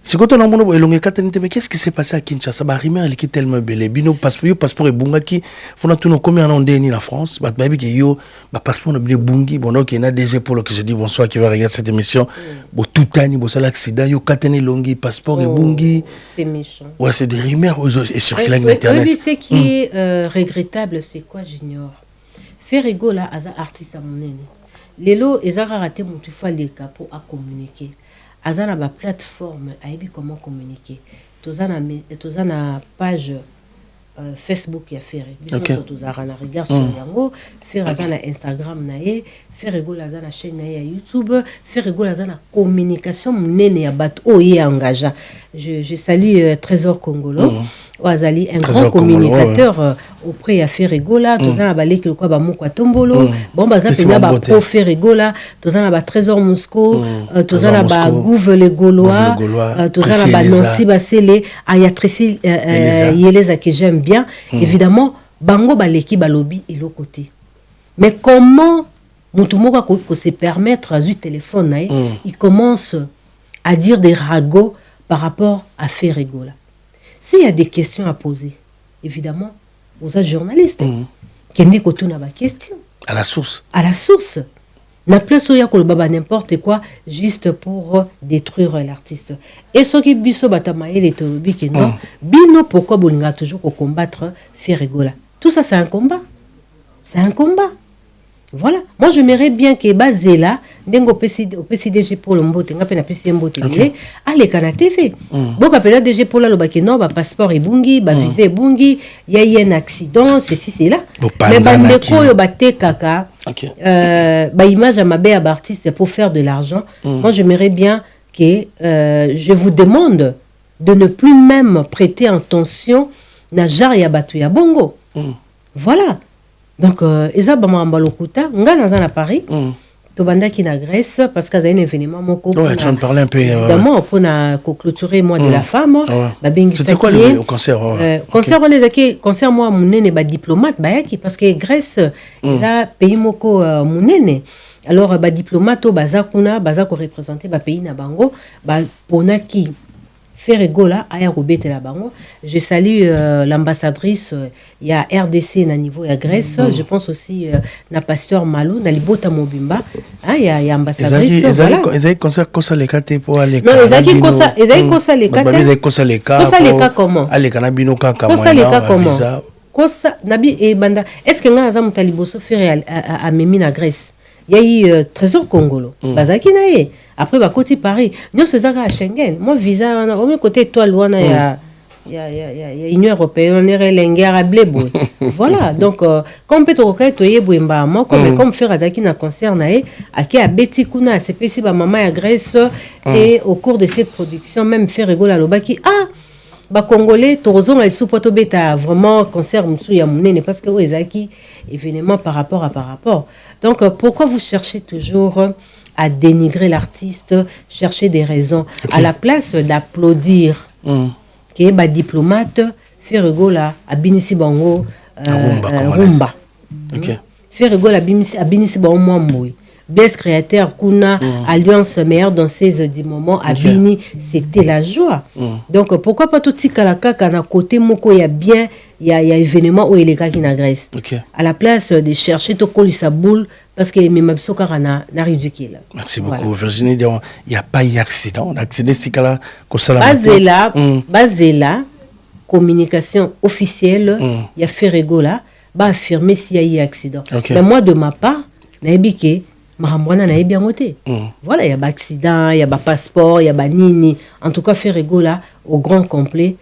Speaker 1: C'est quand on a mon mais qu'est-ce qui s'est passé à Kinshasa? Bah, Rimer, elle est tellement belle. Bino, passeport et bunga qui font tout combien on est en France. Bah, baby, qui yo, bah, passeport, on a bien bungi. Bon, donc, il y a des pour que je dis bonsoir qui va regarder cette émission. Bon, tout année, bon, ça l'accident, yo, katane longi, passeport et bungi.
Speaker 2: C'est méchant.
Speaker 1: Ouais, c'est des rumeurs et sur l'internet.
Speaker 2: Oui, ce qui est regrettable, c'est quoi, j'ignore. Ferregola, as un artiste à mon aîné. Lelo, ils ont raté mon fois les capots à communiquer. Ils ont une plateforme à comment communiquer. Tous une page Facebook qui a fait. Tous un regard sur Yango. Faire Instagram nae. Faire rigoler une chaîne nae YouTube. Faire rigoler une communication nene à bat oye engagé. Je salue Trésor Congolo. Oazali un grand communicateur auprès à faire rigoler. Tous un balé que le quoi ba moko tombolo. Bon baza pena ba pro faire rigoler. Tous un ba Trésor Mosco. Tous un ba Gouve le Gaulois. Tous un ba Nancy Basele. Ayatrici Yeleza que j'aime bien. Évidemment, bango baleki balobi et l'autre côté. Mais comment Moutoumouka peut se permettre à un téléphone, il commence à dire des ragots par rapport à Ferregola. S'il y a des questions à poser, évidemment, aux journalistes, qui n'est qu'autour de la question.
Speaker 1: À la source.
Speaker 2: À la source. Na place où il y a n'importe quoi, juste pour détruire l'artiste. Et ce qui biso batamaye les tolobi qui non, bino pourquoi bolinga toujours combattre Ferregola. Tout ça c'est un combat. C'est un combat. Voilà. Moi, j'aimerais bien que Bazela, dengo PCDG pour le mbote, nga pena PCM mbote bile, allez kana TV. Boka pena DG pour la lobaki non, ba passeport et bungi, ba visa et bungi, y a eu un accident, ceci c'est là. Mais bandeko yo bate kaka. Ba image à ma belle artiste pour faire de l'argent. Moi, j'aimerais bien que je vous demande de ne plus même prêter attention na jar ya batu ya bongo. Voilà. Donc, Eza Bamamba Lokuta, nga dans un Paris, Tobanda qui na Grèce, parce qu'il y a un événement.
Speaker 1: Ouais, tu en parlais un peu.
Speaker 2: Évidemment, pour clôturer mois de la femme.
Speaker 1: C'était quoi le concert?
Speaker 2: Concert, moi, mon nene, diplomate, parce que Grèce, il a pays moko mon nene. Alors diplomate baza kuna baza ko représenter ba pays na bango ba pona ki Ferregola aya robete la bango. Je salue l'ambassadrice il y a RDC na niveau ya Grèce, je pense aussi na pasteur Malou na libota mobimba, hein il y a ambassadrice.
Speaker 1: Ezali concert kosa le kate pour aller.
Speaker 2: Non, ezali kosa le kate.
Speaker 1: Ezali kosa le kate.
Speaker 2: Kosa le kate comment?
Speaker 1: Aller kana bino kaka
Speaker 2: moyen. Kosa le kate comment? Kosa nabi e banda. Est-ce que nga za mutaliboso faire à Memi na Grèce? Il y a eu Trésor Congolo. Bazaki na ye. Après ba côté Paris. Nous se zaga à Schengen. Moi visa au même côté toi loin il y a Union européenne on est l'engara blebo. Voilà. Donc comme peut to to yebwemba moi comme faire adaki na concert na ye aki a beti kuna CPC ba maman ya Grèce et au cours de cette production même faire rigoler lobaki ba congolais torozon les sous-poto beta vraiment concert musu ya munene parce que ezaki événement par rapport. Donc pourquoi vous cherchez toujours à dénigrer l'artiste, chercher des raisons à la place d'applaudir que ba diplomate faire rigola a binisi bango rumba. Faire rigola a binisi bango mwamboui. Best créateur kuna alliance meilleure danseuse du moment à Bini, c'était la joie. Donc pourquoi pas tout tikalaka kana côté moko ya bien il y a événement où il est qui na Grèce. À la place de chercher to kolisa boule parce que même soka na ridicule.
Speaker 1: Merci beaucoup Virginie, il y a pas eu accident, l'accident sikala ko sala.
Speaker 2: Bazela communication officielle, il y a Ferregola ba affirmer s'il y a eu accident. Mais moi de ma part, naibike Maramwana na bien moté. Voilà, il y a accident, il y a passeport, il y a nini. En tout cas, Ferregola au grand complet.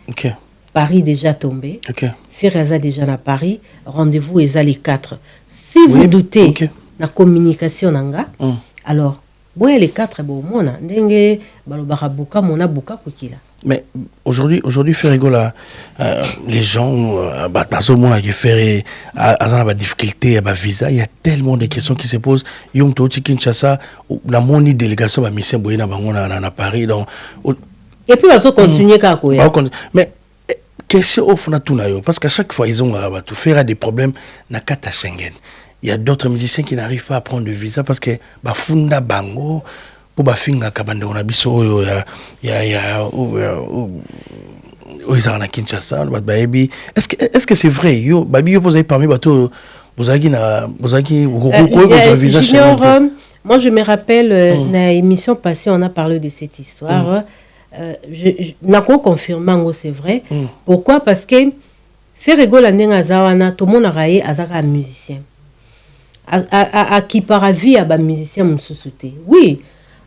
Speaker 2: Paris déjà tombé. Ferreza déjà à Paris. Rendez-vous est les 4. Si vous doutez la communication nanga, alors boy les 4 bon mona ndenge balobara buka mona buka kokila.
Speaker 1: Mais aujourd'hui Ferregola les gens bazo mona qui fait azana ba difficulté ba visa, il y a tellement de questions qui se posent. Yom to Kinshasa la moni délégation ba mission boyena bango na Paris donc
Speaker 2: et puis bazo continuer ka koya.
Speaker 1: Mais question au fond tout na yo parce qu'à chaque fois ils ont tout faire des problèmes na kata Schengen. Il y a d'autres musiciens qui n'arrivent pas à prendre le visa parce que ba funda bango pour ba finga kabanda on a biso ya na Kinshasa est-ce que c'est vrai yo babi yo posé parmi bateau bozaki visa Schengen.
Speaker 2: Moi je me rappelle na émission passée on a parlé de cette histoire je nako confirmant c'est vrai. Pourquoi? Parce que Ferregola ndenga zawana tout le monde a raé azaka musicien à qui par vie à ba musicien msusute. Oui,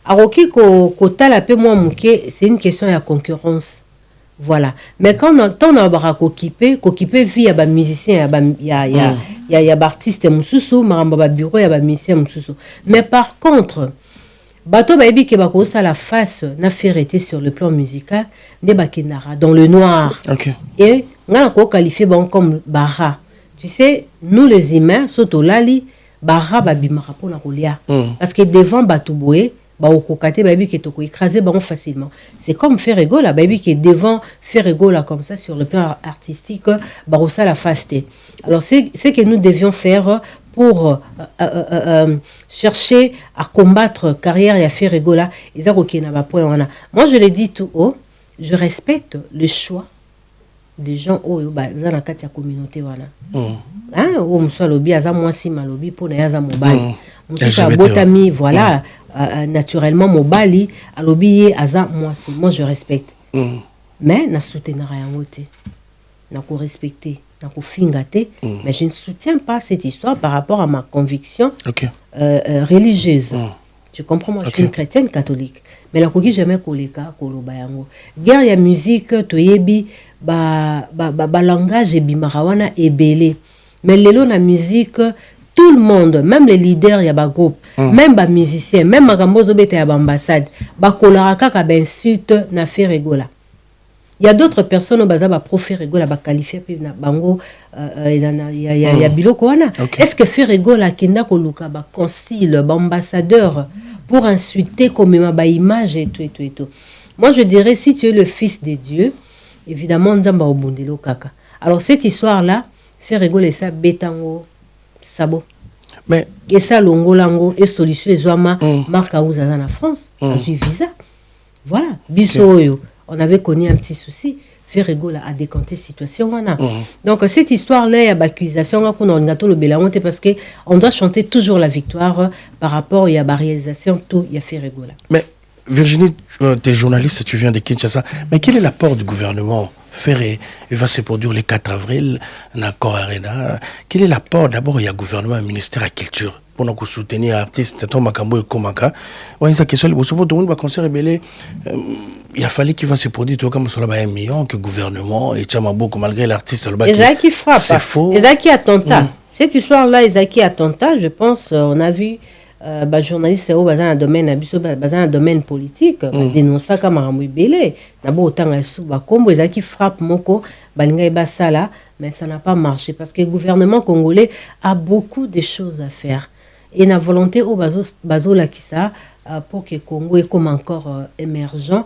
Speaker 2: aroki ko tala pe moi muke, c'est une question de concurrence. Voilà. Mais quand on a bara kokipe vie à ba musicien ya ba artiste msusu maramba ba bureau ya ba musicien msusu. Mais par contre bato baby ke bako sa la face na ferreté sur le plan musical de bakinara dans le noir. Et ngana ko qualifier bon comme bara. Tu sais, nous les humains sotolali bara babimara pona kolia parce que devant batouboé ba okokate baby ke toko écraser ba facilement. C'est comme Ferregola baby qui est devant Ferregola comme ça sur le plan artistique ba rosa la faste. Alors c'est que nous devions faire pour chercher à combattre carrière et à faire Ferregola. Moi je le dis tout haut, je respecte le choix des gens dans la communauté wana. Hein, o mso lobi aza mwasi malobi pona yaza mobali. Mso botami voilà naturellement mobali alobi aza mwasi. Moi je respecte. Mais na soutenir yango te. Na ko respecter, na ko fingate, mais je ne soutiens pas cette histoire par rapport à ma conviction religieuse. Tu comprends, moi je suis une chrétienne catholique. Mais la koki jamais koleka koloba yango. Guerre ya musique toyebi ba langage bimarawana ebele. Mais lelo na musique tout le monde, même les leaders ya ba groupe, même ba musiciens, même makambozo beta ya ba ambassade, ba kolaraka ka ba insulte na Ferregola. Il y a d'autres personnes au bazar ba Ferregola ba qualifier pe na bango ya biloko wana. Est-ce que Ferregola kenda ko luka ba concile, ba ambassadeur pour insulter comme ma image et tout. Moi je dirais si tu es le fils de Dieu, évidemment nzamba obundelo kaka. Alors cette histoire là, Ferregola ça betango sabo.
Speaker 1: Mais
Speaker 2: et ça longolango et solution ezwama marque auza en France a eu visa. Voilà, biso yo, on avait connu un petit souci. Ferrego a décanté situation wana. Donc cette histoire là, il y a accusation qu'on a gâteau le bélangote parce que on doit chanter toujours la victoire par rapport il y a réalisation tout il y a Ferrego là.
Speaker 1: Mais Virginie, tu es journaliste, tu viens de Kinshasa. Mais quel est l'apport du gouvernement? Il va se produire le 4 avril, l'accord Arena. Quel est l'apport? D'abord, il y a gouvernement et ministère de la culture pour nous soutenir artistes. Makambo et Komaka. Ouais, ça question. Tout le monde va concert rebelle. Il a fallu qu'il va se produire tout comme cela 1 million que gouvernement et Tchamaboko malgré l'artiste.
Speaker 2: Ezaki frappe.
Speaker 1: C'est faux.
Speaker 2: Ezaki attentat. Cette histoire-là, Ezaki attentat. Je pense, on a vu. Journaliste au bazin un domaine bazin un domaine politique dénoncer comme Ramouy Belé d'abord autant sous combo qui frappe moko balinga basala mais ça n'a pas marché parce que le gouvernement congolais a beaucoup de choses à faire et la volonté au bazo la qui ça pour que Congo est comme encore émergent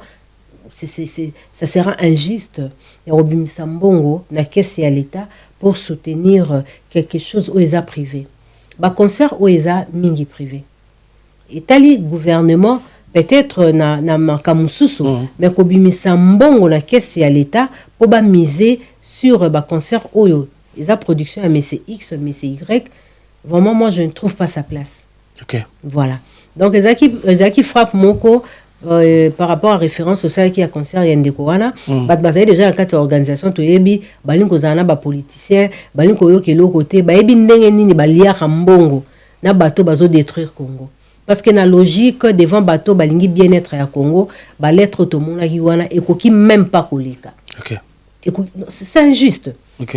Speaker 2: ça sera injuste et Robin Sambongo na caisse à l'état pour soutenir quelque chose où ils a privé. Ba concert où ils a mingi privé. Et tali gouvernement peut-être na makamususu mais ko bimisa mbongo na caisse ya l'état pour ba miser sur ba concert oyo. Ils a production à MC X, MC Y. Vraiment moi je ne trouve pas sa place.
Speaker 1: OK.
Speaker 2: Voilà. Donc Ezaki frappe moko par rapport à référence au qui a concert yendeko wana bazaye déjà en quatre organisation to yebi balinko zana ba politicien balinko yo kelo côté ba yebi ndenge nini balia mbongo na bato bazo détruire Congo parce que na logique devant bato balingi bien-être à Congo ba lettre to mona ki wana ekoki même pas koleka.
Speaker 1: OK.
Speaker 2: C'est injuste.
Speaker 1: OK.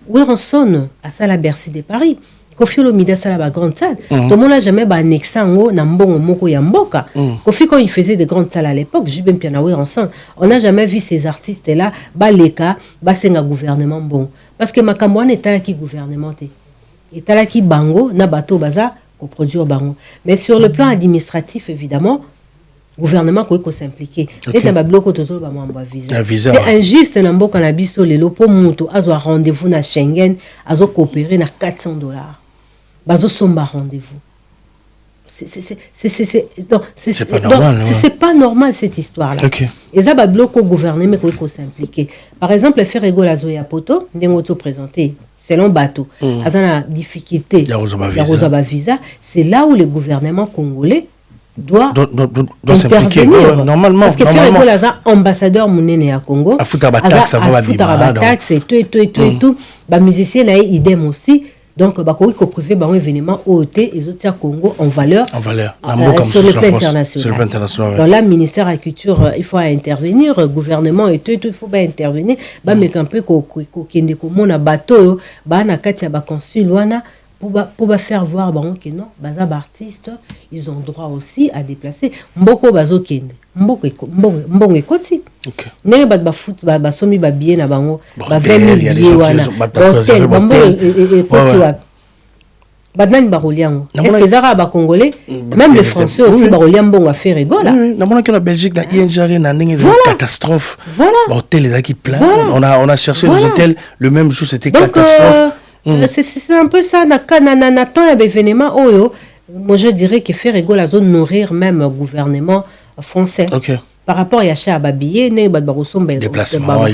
Speaker 2: Werenson à ça la Bercy de Paris Kofi Olomide ça la grande salle. Tout le monde n'a jamais annexé en na mbongo moko ya mboka. Kofi quand il faisait de grandes salles à l'époque, j'ai bien piano ensemble. On n'a jamais vu ces artistes là baleka basenga gouvernement bon parce que makambo on est qui gouvernement té. Et là qui bango na bateau baza ko produire bango. Mais sur le plan administratif évidemment gouvernement ko s'impliquer. Et na ba bloko tozo ba mwamba visa. C'est injuste na mboka na biso lelo po muto azo rendez-vous na Schengen azo coopérer na $400. Bazo somba rendez-vous. C'est
Speaker 1: pas normal.
Speaker 2: C'est pas normal cette histoire-là.
Speaker 1: Okay.
Speaker 2: Et ça va bloquer au gouvernement mais qu'on s'impliquer. Par exemple, le Ferrego la Zoya Poto, n'engoto présenté selon bateau. Azana difficulté.
Speaker 1: Ya Rozaba
Speaker 2: visa. C'est là où le gouvernement congolais doit
Speaker 1: intervenir normalement
Speaker 2: parce que Ferrego la ambassadeur munene à Congo.
Speaker 1: Afuta ba taxe avant ba bima.
Speaker 2: Taxe et tout. Ba musicien là idem aussi. Donc, il privé un événement OOT et les autres Congo en valeur sur le plan international. Dans le ministère de la Culture, il faut intervenir, le gouvernement et tout, il faut intervenir. Mais un peu qu'il y ait un bateau, un consul, pour faire voir que non, les artistes, ils ont droit aussi à déplacer. Mboko bazo kende. Mbongo ekoti. Nenge ba foot ba somi ba bien na bango ba 20 billets wana. Hotel mbongo ekoti wa. Badani ba roliango. Est-ce que zara ba congolais même les français aussi ba roliam mbongo à faire rigola.
Speaker 1: Na mona que la Belgique na ING na ndenge catastrophe.
Speaker 2: Voilà.
Speaker 1: Hôtel les qui plein. On a cherché les hôtels le même jour c'était catastrophe.
Speaker 2: C'est un peu ça na temps événement oyo. Moi je dirais que faire rigola zone nourrir même gouvernement français.
Speaker 1: Okay.
Speaker 2: Par rapport à Yacha Babiye, ne badbarosomba
Speaker 1: déplacement,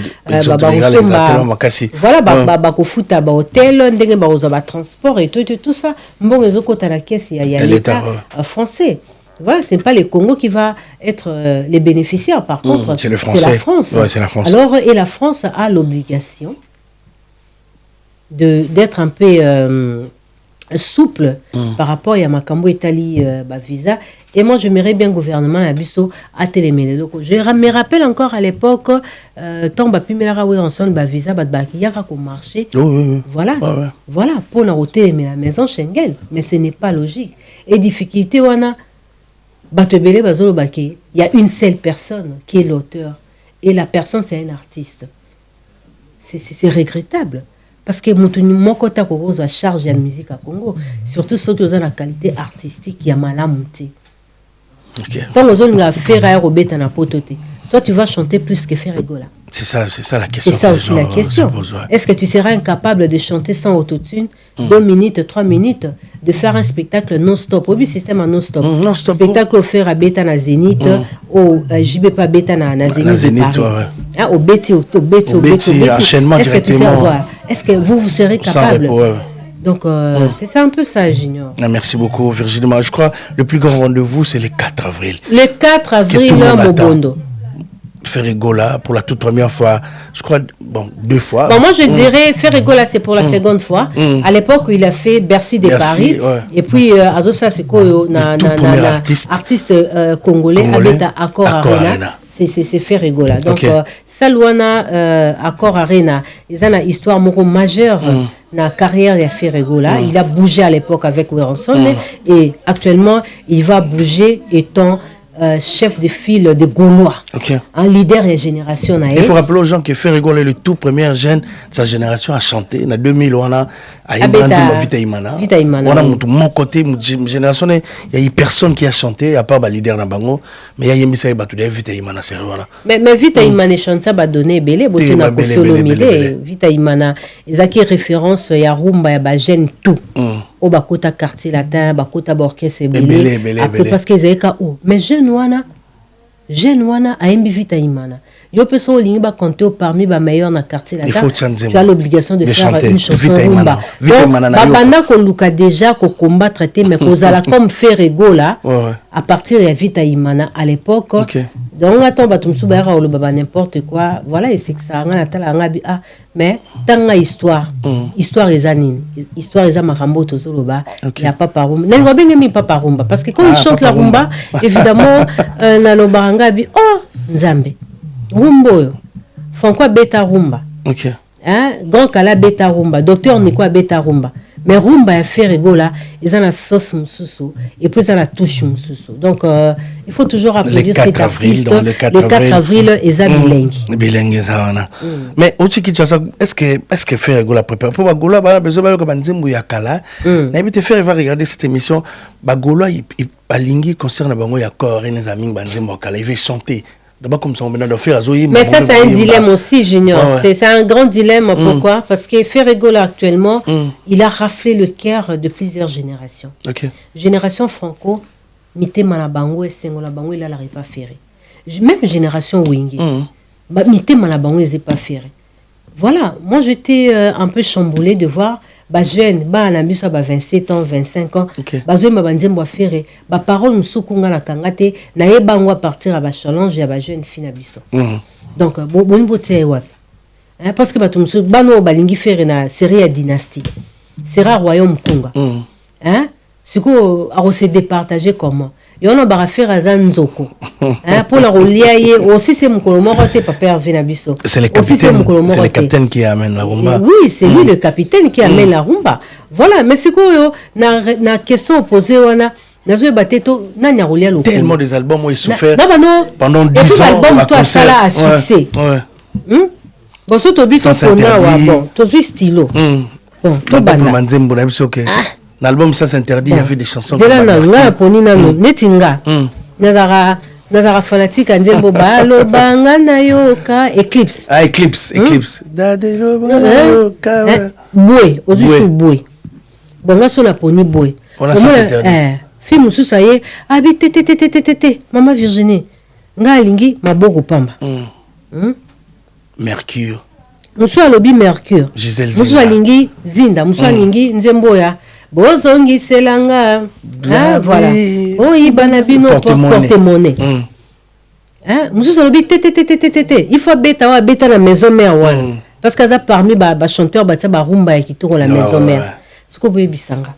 Speaker 2: voilà, bakofuta ba hôtel, ndenge baroza ba transport et tout ça. Mbongo ezokota la caisse il y a l'État français. Voilà, c'est pas le Congo qui va être les bénéficiaires par contre,
Speaker 1: c'est la
Speaker 2: France.
Speaker 1: Ouais, c'est la France.
Speaker 2: Alors et la France a l'obligation d'être un peu souple par rapport à Makambo Italie visa. Et moi, je m'aimerais bien gouvernement à Bisso à téléméler. Je me rappelle encore à l'époque, tant Bapimela Werenson visa Yaka au marché. Voilà, voilà pour la route mais la maison Schengen. Mais ce n'est pas logique. Et difficulté wana Batebele Bazolo Bake. Il y a une seule personne qui est l'auteur et la personne c'est un artiste. C'est regrettable. Parce que mon côté a charge de la musique à Congo, surtout ceux qui ont la qualité artistique qui a mal à monter. Quand on a fait à Robert na pototé, toi tu vas chanter plus que faire rigola.
Speaker 1: C'est ça la question.
Speaker 2: C'est ça aussi la question. Est-ce que tu seras incapable de chanter sans autotune 2 minutes, 3 minutes, de faire un spectacle non-stop? Au système en non-stop.
Speaker 1: Non-stop.
Speaker 2: Spectacle offert à Beta na Zénith, au JB pas Beta na Zénith. Au Betty,
Speaker 1: enchaînement directement.
Speaker 2: Est-ce que vous serez capable? Donc, c'est ça un peu ça, Junior.
Speaker 1: Merci beaucoup, Virginie. Je crois le plus grand rendez-vous, c'est le 4 avril.
Speaker 2: Le 4 avril, Mobondo.
Speaker 1: Ferregola pour la toute première fois, je crois, 2 fois.
Speaker 2: Bon, moi je dirais Ferregola c'est pour la seconde fois. À l'époque il a fait Bercy de Paris, et puis Azosa c'est quoi artiste congolais Abeta Accor Arena. C'est Ferregola. Donc Salouana Accor Arena, ils ont une histoire majeure dans la carrière de Ferregola. Il a bougé à l'époque avec Werenson et actuellement il va bouger étant chef de file de Gaulois, un leader de génération.
Speaker 1: Il faut rappeler aux gens que Ferregola est le tout premier jeune de sa génération à chanter. En 2000, on a Vita Imana. On a mon côté, génération, il y a personne qui a chanté, à part le leader Nabango, mais il y a Vita Imana.
Speaker 2: Mais Vita Imana chante ça, donné belé, Vita Imana, ils ont référence, il y a Rumba, il y a Gêne tout. Au bakota quartier latin, bakota orchestre belé, parce qu'ils avaient mais jeune wana a Vita Imana. Yo peut son ligne ba compter parmi ba meilleurs dans quartier latin. Tu as l'obligation de faire une chanson rumba. Babanda ko luka déjà ko combattre mais ko zala comme Ferregola à partir de Vita Imana à l'époque. Donc attends batumsu ba ra baba n'importe quoi. Voilà et c'est que ça nga tala nga bi mais tanga histoire les anines histoire les makambo to zoloba il y a papa rumba nengo benga mi papa rumba parce que quand il chante la rumba évidemment na lo baranga bi nzambe rumbo font quoi beta rumba grand kala beta rumba docteur ni quoi beta rumba mais rumba et Ferregola ils ont la sauce mususu et puis ils ont la touche mususu donc il faut toujours applaudir cet artiste le 4 avril ils ont
Speaker 1: bilingue mais aussi est-ce que Ferregola prépare pour Bagola ba besoin ba nzembo ya kala na ibite faire va regarder cette émission Bagola il balingi concerne bango ya corps et les amis banzembo kala il veut chanter. Comme ça,
Speaker 2: mais ça, c'est un dilemme aussi, Junior. C'est un grand dilemme. Pourquoi? Parce que Ferregola, actuellement, il a raflé le cœur de plusieurs générations. Génération Franco, Mité Malabango et Sengola Bango, il a l'arrêt pas ferré. Même génération Wingi, Mité Malabango, il n'a pas ferré. Voilà, moi, j'étais un peu chamboulé de voir jeune, na biso 27 ans, 25 ans, bazoyemba banzembo afere, parole musukunga na kangate, na yebango à partir à challenge ya jeune fille na biso. Donc bon vote wapi. Parce que batumsu bano balingi faire na série ya dynastie. Sera royaume Konga. Siko a se départager comment? Yono bara faire azanzoko. Pour la relier aussi c'est mukolo moko te papa Hervé na biso.
Speaker 1: C'est le capitaine qui amène la rumba.
Speaker 2: Oui, c'est lui le capitaine qui amène la rumba. Voilà, mais c'est quoi na question opposée wana nazo bateto na nyarolia lo.
Speaker 1: Tellement des albums où il souffert
Speaker 2: pendant 10 ans. L'album toi ça là a succès. Bon so to bito kona wa bon, to stylo. Bon, to bana.
Speaker 1: Manzembo na biso ke. L'album ça s'interdit, il y avait des chansons.
Speaker 2: C'est là na poni na no netinga. Nazara fanatique nzembo balo banga na yoka Eclipse.
Speaker 1: Eclipse. Dade lo banga yoka.
Speaker 2: Boué, ozusu boué. Bonga so na poni boué.
Speaker 1: On a ça s'interdit.
Speaker 2: Film mususu aye abi tete Maman Virginie. Nga lingi maboko pamba.
Speaker 1: Mercure.
Speaker 2: Musu alobi Mercure.
Speaker 1: Gisèle Zinda.
Speaker 2: Musu alingi Zinda, musu alingi nzembo ya bozongi selanga. Voilà. Oui, banabino porte-monnaie. Musu alobi tete. Il faut beta na maison mère wana. Parce que ça parmi ba chanteur ba tsa rumba qui tourne la maison mère. Ce que vous bisanga.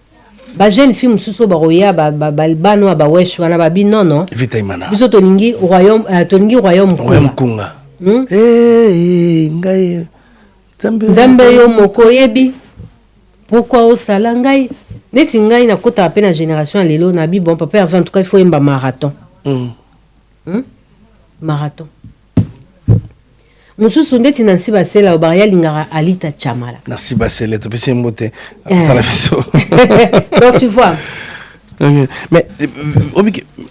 Speaker 2: Ba jeune fille mususu ba roya ba bano ba wesh wana ba bi non.
Speaker 1: Vita Imana.
Speaker 2: Biso tolingi royaume
Speaker 1: Konga. Ngai
Speaker 2: Nzambe yo moko yebi. Pourquoi osala ngai? Neti ngai na kota pe na génération lelo na bi bon papa en tout cas il faut yemba marathon. Marathon. Mususu ndeti nansi basela obaria lingara Alita Chamala.
Speaker 1: Nansi basela to pese mbote. Donc
Speaker 2: tu vois.
Speaker 1: Mais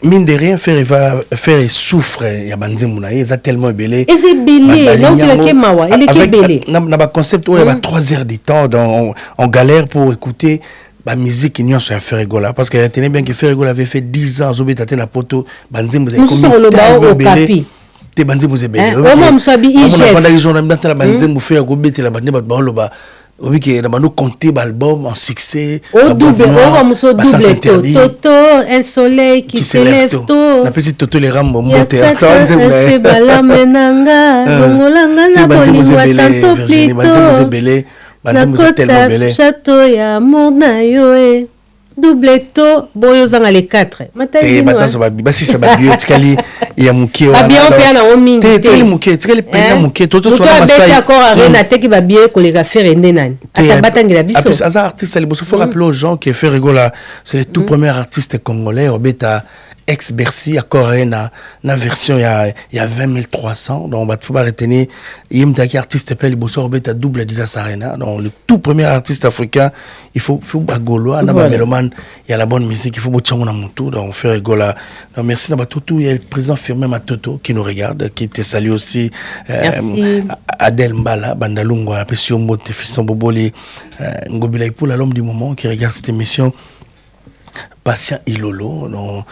Speaker 1: mine de rien, faire souffre. Il y a ils ont tellement belé.
Speaker 2: Et c'est belé. Donc il est mawa. Il est belé.
Speaker 1: Dans le concept où il y a 3 heures de temps, on galère pour écouter la musique qui sur Ferregola. Parce qu'il y a tenu bien que Ferregola avait fait 10 ans. Zobé tate na poto. Banzim vous avez commis tellement belé. Te banzim vous avez belé.
Speaker 2: On sabi il chef.
Speaker 1: On a des gens dans la banzim vous fait gobe te la banzim ba oui, qui est compté l'album en succès.
Speaker 2: Au double, Toto, un soleil qui s'élève tôt.
Speaker 1: La petite Toto les rames monte.
Speaker 2: C'est bala menanga, bongolanga na bolingo tanto plito. Nakota château ya mona yoe. Double to boyo zanga les 4.
Speaker 1: Te batazo ba si ça ba bio tikali ya mukie
Speaker 2: wa. Ba bio pe na o mingi.
Speaker 1: Te tikali mukie, tikali pena mukie. Toto so na
Speaker 2: masai. Toi d'accord arena te ki ba bio ko les faire ende nani. Ata batangela biso.
Speaker 1: Après ça artiste il faut rappeler aux gens que Ferregola c'est le tout premier artiste congolais obeta ex Bercy encore na version il y a 20 300 donc il faut pas retenir yimtaki artiste appelle bosso obeta double de la arena donc le tout premier artiste africain il faut bagoloa na ba mélomane il y a la bonne musique il faut bochango na mutu donc Ferregola donc merci na batutu il y a le président Firmin Matoto qui nous regarde qui te salue aussi Adel Mbala Bandalungwa la pression mote fisson boboli ngobila pour l'homme du moment qui regarde cette émission Patient Ilolo, dans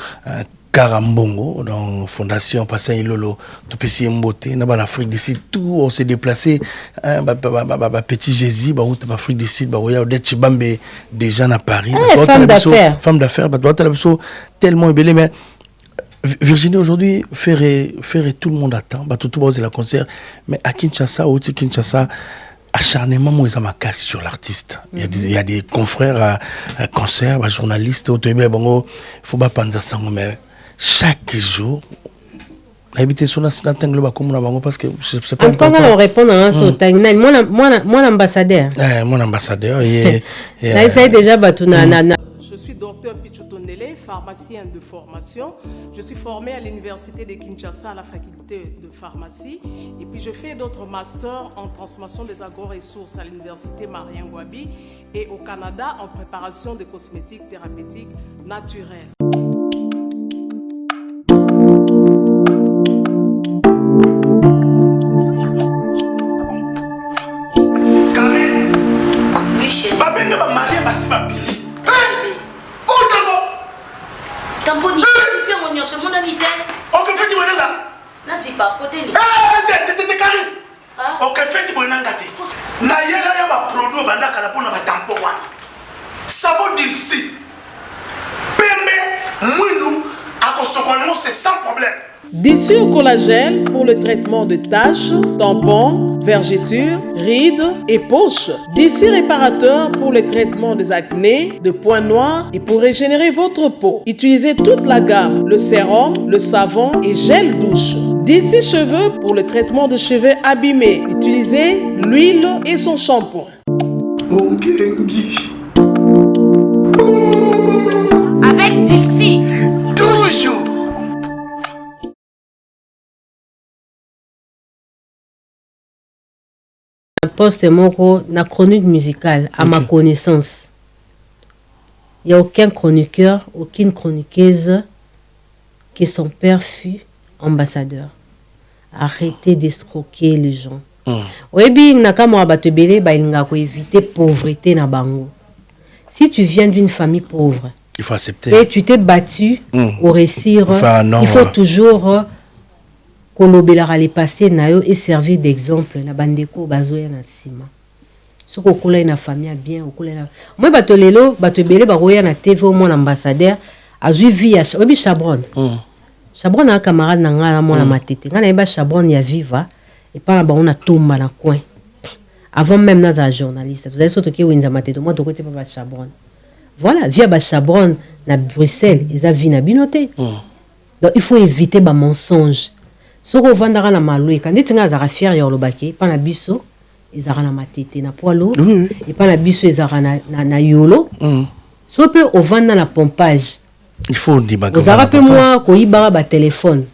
Speaker 1: Karambongo, dans Fondation Patient Ilolo, tout petit Mboté, dans l'Afrique d'ici, tout, on s'est déplacé, petit Jésus, l'Afrique d'ici, il y a des Chibambe, des gens à Paris, femme d'affaires, tellement ébélé, mais Virginie aujourd'hui, faire tout le monde attend, tout le monde la concert, mais à Kinshasa, acharnement moi ils ont ma casse sur l'artiste. Il y a des confrères à concert, à journalistes au Tébé bongo, faut pas penser ça mais chaque jour habiter sur la tangle comme bango parce que c'est pas
Speaker 2: encore on répond à ce tangle mon ambassadeur.
Speaker 1: Mon ambassadeur
Speaker 2: ça essaie déjà batuna.
Speaker 5: Je suis docteur Pichotondele, pharmacien de formation. Je suis formé à l'université de Kinshasa à la faculté de pharmacie. Et puis je fais d'autres masters en transformation des agro-ressources à l'université Marien Ngouabi et au Canada en préparation de cosmétiques thérapeutiques naturelles.
Speaker 4: Karen, oui chérie.
Speaker 7: Tamponi, c'est bien mon c'est mon ami.
Speaker 4: Ok, fais-tu mon nom.
Speaker 7: Non, c'est pas côté.
Speaker 4: T'es carré. Ok, fais-tu mon nom. Na yela ya ba produit banda kala pona ba tampon wana. Savon d'ici. Pembe mwindu akosokono c'est sans problème.
Speaker 5: Dissure collagène pour le traitement de taches, tampons, vergetures, rides et poches. Dissure réparateur pour le traitement des acnés, de points noirs et pour régénérer votre peau. Utilisez toute la gamme, le sérum, le savon et gel douche. Dissure cheveux pour le traitement de cheveux abîmés. Utilisez l'huile et son shampoing.
Speaker 7: Avec Dixie.
Speaker 4: Toujours.
Speaker 2: Poste moko na chronique musicale à ma connaissance. Il n'y a aucun chroniqueur, aucune chroniqueuse que son père fut ambassadeur. Arrêtez d'escroquer les gens. Oyebi nakamo abatebele ba inga ko éviter pauvreté na bango. Si tu viens d'une famille pauvre,
Speaker 1: il faut accepter.
Speaker 2: Et tu t'es battu au réussir, il faut toujours kolobela les passé nayo et servir d'exemple na bandeko bazoya na sima. Soko kola na famille bien okola na moi bato lelo bato belé ba roya na TV au mon ambassadeur azui vie à Obi Chabron. Chabron a camarade na nga mon na matete. Nga na ba Chabron ya viva et pas ba on a tomba na coin. Avant même na za journaliste. Vous avez surtout que winza matete moi de côté pas Chabron. Voilà, via ba Chabron na Bruxelles, ils a vie na binoté. Donc il faut éviter ba mensonge. Soko vandara na malou quand tinga za fier ya lobaki pa na biso ezara na matete na poilo et pa na biso ezara na yolo so pe o vanda na pompage
Speaker 1: il faut di baga
Speaker 2: vous avez moi ko ibara ba téléphone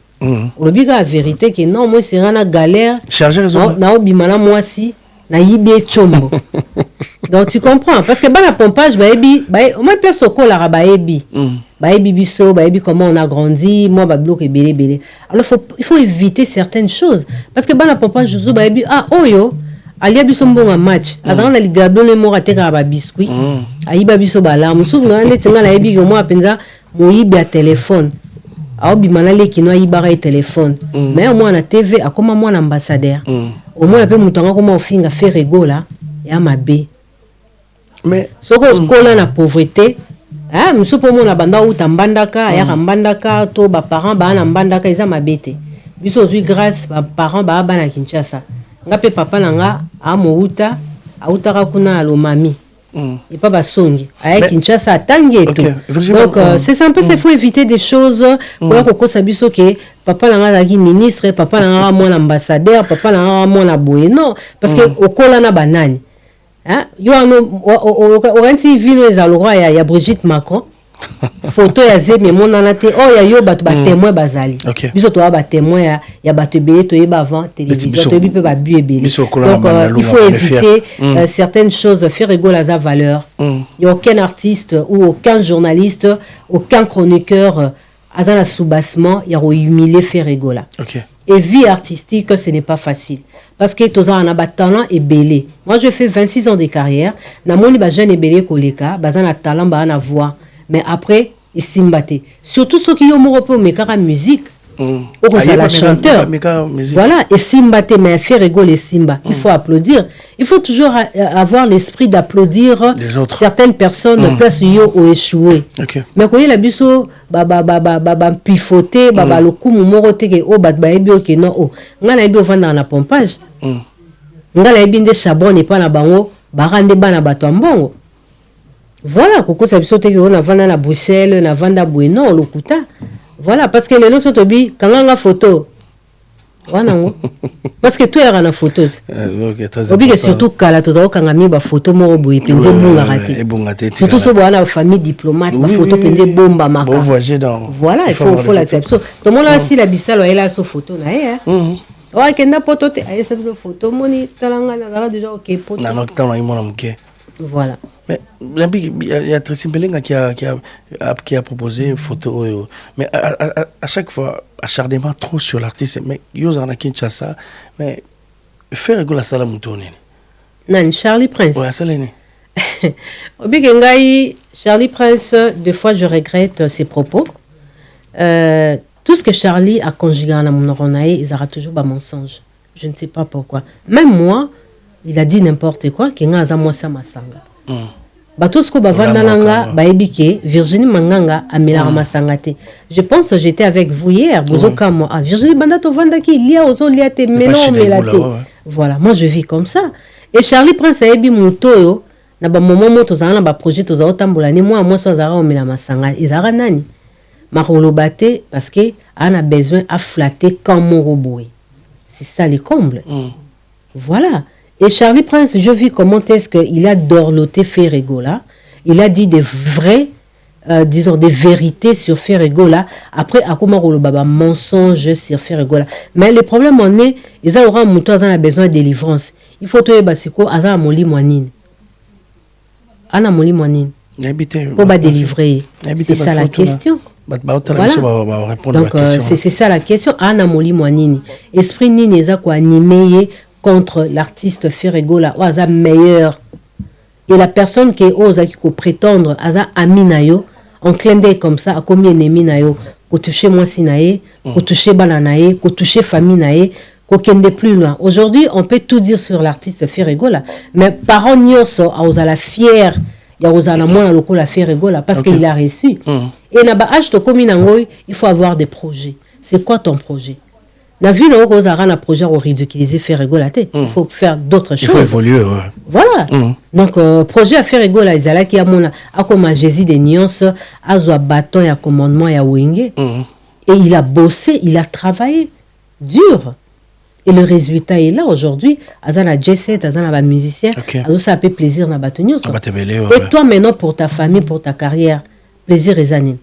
Speaker 2: lobika la vérité que non moi c'est na galère
Speaker 1: charger raison
Speaker 2: na obimana moi si na yibé chombo donc tu comprends parce que ba la pompage ba ebi ba au moins place soko la ba ebi baebi biso, baebi comment on a grandi, moi bablo ke belé. Alors il faut éviter certaines choses parce que bana papa Jouzou baebi oyo alia biso mbonga match adana na ligablo le mo rateka ba biscuit ayiba biso bala musu ngane tinga na yebi ko mo apenza moyibi ya téléphone aobimana le kino ayiba ka téléphone mais moi na TV akoma moi na ambassadeur au moins pe mutanga koma ofinga faire rigola ya mabe
Speaker 1: mais
Speaker 2: soko kola na pauvreté musu po mo na banda uta mbandaka ya mbandaka to ba parents ba na mbandaka eza mabete biso zui grâce ba parents ba bana Kinshasa ngape papa nanga amouta autaka kuna alo mami et pas basongi aya Kinshasa atangi et tout donc c'est un peu il faut éviter des choses pour que sabiso que papa nanga la ministre papa nanga mon ambassadeur papa nanga mon aboye non parce que okola na banani yo ano oranti vino ezalora ya Brigitte Macron photo ya zeme monana te ya yo bato ba témoin bazali biso to ba témoin ya bato belé to yeba avant télévision to bi pe ba bu ebelé donc il faut éviter certaines choses faire rigoler à valeur il y a aucun artiste ou aucun journaliste aucun chroniqueur à un soubassement il y a humilier faire rigoler et vie artistique ce n'est pas facile parce que tous en a talent et belé moi je fais 26 ans de carrière na moni ba jeune belé koleka bazana talent ba na voix mais après ils s'imbattent surtout ceux qui ont mon repos mais car musique la chanteur voilà et s'imbattent mais faire rigoler Simba il faut applaudir il faut toujours avoir l'esprit d'applaudir certaines personnes place yo ou échoué mais quand il a biso ba pifoter ba le coup moro te ke o ba ebi o ke non o ngana ebi o vanda na pompage ngala ebi nde chabon et pas na bango ba rande bana bato mbongo. Voilà, Coco Sabisote on a vendu à Bruxelles, on a vendu à Bueno, Lokuta. Voilà, parce que les gens sont obligés, quand on a photo, parce que tout est en photo. Obligé surtout quand on a mis une photo, on a mis surtout si on a une famille diplomate, une photo, on a bomba marquée. Voilà, il faut l'accepter. Tout le monde a aussi la bissale, elle a sa photo. Ouais, qu'il n'a pas de photo, moni, talanga, na déjà ok, photo. Voilà.
Speaker 1: Mais il y a Tracy Mbelenga qui a proposé une photo. Mais à chaque fois, acharnement trop sur l'artiste. Mais Yozana Kinshasa, mais faire rigoler ça la moutonne.
Speaker 2: Non, Charlie Prince.
Speaker 1: Ouais, ça l'est.
Speaker 2: Charlie Prince, des fois je regrette ses propos. Tout ce que Charlie a conjugué dans mon oreille, il aura toujours un mensonge. Je ne sais pas pourquoi. Même moi, il a dit n'importe quoi, qu'il a moi ça masanga. Batosko bavandalanga baebike Virginie Manganga amela masangate. Je pense que j'étais avec vous hier, bozoka moi. Virginie bandato vandaki il y a ozo liate melon melate. Voilà, moi je vis comme ça. Et Charlie Prince aebi mutoyo na ba moment moto zana ba projet to za otambola ni moi so zara omela masanga izara nani. Marolo bate parce que on a besoin à flatter comme mon robot. C'est ça les combles. Voilà. Et Charlie Prince, je vis comment est-ce qu'il a dorloté Ferregola. Il a dit des vrais, disons des vérités sur Ferregola. Après, à comment on baba mensonge sur Ferregola. Mais le problème en est, ils ont un mouton, ils ont besoin de délivrance. Il faut que basiko, ils ont moli moinine. Ana moli moinine. Pour pas délivrer. C'est ça la question. Voilà. Donc c'est ça la question. Ana moli moinine. Esprit nini eza ko animé contre l'artiste Ferregola ou aza meilleur et la personne qui ose qui prétendre aza aminayo en clin d'œil comme ça a combien ennemi nayo ko toucher moi sinaye ko toucher bananaye ko toucher famille naye ko kende plus loin. Aujourd'hui on peut tout dire sur l'artiste Ferregola mais parents nyonso a la fière ya ozala mona lokola Ferregola parce qu'il a reçu et na ba âge to komi nangoy il faut avoir des projets. C'est quoi ton projet? La ville où on a un projet au ridiculiser faire rigoler, il faut faire d'autres choses.
Speaker 1: Il faut évoluer.
Speaker 2: Voilà. Donc projet à faire rigoler, ils allaient qui a mon a comme Jésus des nuances, a zo bâton et commandement et wingé. Et il a bossé, il a travaillé dur. Et le résultat est là aujourd'hui. Azana J7, azana musicien, azo ça fait plaisir na bâtonnier. Et toi maintenant pour ta famille, pour ta carrière, plaisir et zanine.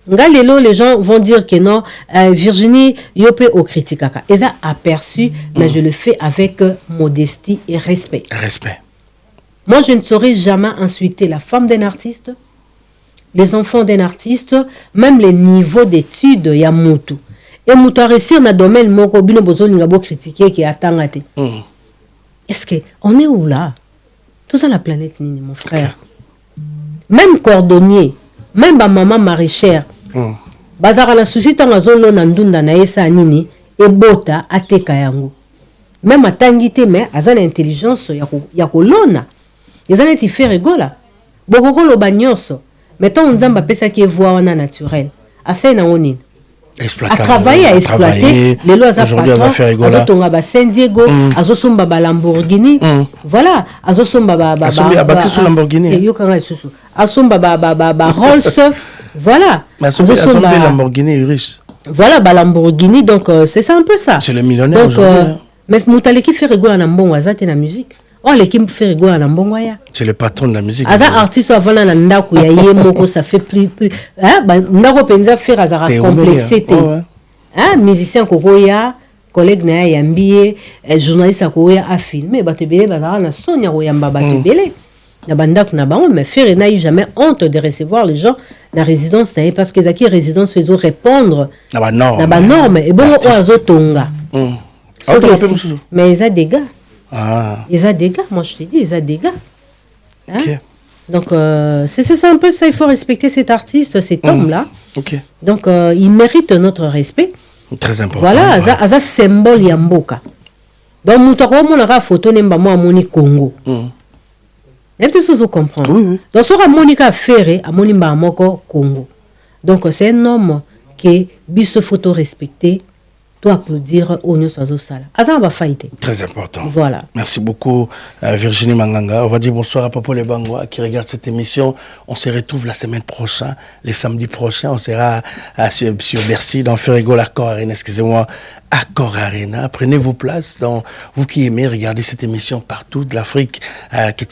Speaker 2: Galelo, les gens vont dire que non, Virginie, yopé au criticaka. Ils ont aperçu, mais je le fais avec modestie et respect.
Speaker 1: Respect.
Speaker 2: Moi, je ne saurais jamais insulter la femme d'un artiste, les enfants d'un artiste, même les niveaux d'études, il y a Moutou. Et Moutou a réussi dans le domaine, moko bino bozo n'ingabo critiquer qui attend à te. Est-ce que on est où là? Tout ça la planète Nini, mon frère. Même cordonnier, même ma maman maraîchère. Bazara la souci tant azolo nandunda na esa nini et bota ateka yango. Même à tangité mais azana intelligence ya kolona. Yazana ti fait rigola. Bokoko lo banyoso. Mettons nzamba pesa qui voix wana naturel. Asa na onine. À travailler, à exploiter. Les lois à patron, à Tonga ba San Diego, à Zosomba ba Lamborghini. Voilà, à Zosomba ba
Speaker 1: Lamborghini.
Speaker 2: À Zosomba ba Rolls. Voilà.
Speaker 1: À Zosomba Lamborghini russe.
Speaker 2: Voilà, ba Lamborghini. Donc c'est ça un peu ça.
Speaker 1: C'est le millionnaire aujourd'hui.
Speaker 2: Mais Moutale qui fait rigoler en bon wazate na musique. Oh, l'équipe fait rigoler en bon waya.
Speaker 1: C'est le patron de la musique.
Speaker 2: Aza artiste avant la ndaku ya yemoko ça fait plus hein ba ndako penza faire azara complexité. Hein musicien kokoya collègue na ya mbie journaliste kokoya a filmer ba te belé ba na sonya ko yamba ba te belé. Na bandak na bango mais faire n'a eu jamais honte de recevoir les gens na résidence parce que zaki résidence faisait répondre
Speaker 1: na ba
Speaker 2: norme et bon ozo tonga. Mais ils a des gars. Ils ont des gars, moi je te dis, ils ont des gars. Hein? Okay. Donc, c'est un peu ça, il faut respecter cet artiste, cet homme-là.
Speaker 1: Okay.
Speaker 2: Donc, il mérite notre respect.
Speaker 1: Très important.
Speaker 2: Voilà, il a un symbole Yamboka. Donc, Moutaro, on a une photo de Moni Congo. Il y a des choses à comprendre.
Speaker 1: Oui.
Speaker 2: Donc, sur Monica Ferré, à Moni Moko Congo. Donc, c'est un homme qui a photo respecté. Toi applaudir au New Sala. Azan va fighter.
Speaker 1: Très important.
Speaker 2: Voilà.
Speaker 1: Merci beaucoup Virginie Manganga. On va dire bonsoir à Papa Les Bangois qui regarde cette émission. On se retrouve la semaine prochaine, les samedis prochains. On sera sur Bercy dans Ferrego l'Accord Arena. Excusez-moi. Accord Arena. Prenez vos places. Vous qui aimez regarder cette émission partout de l'Afrique, que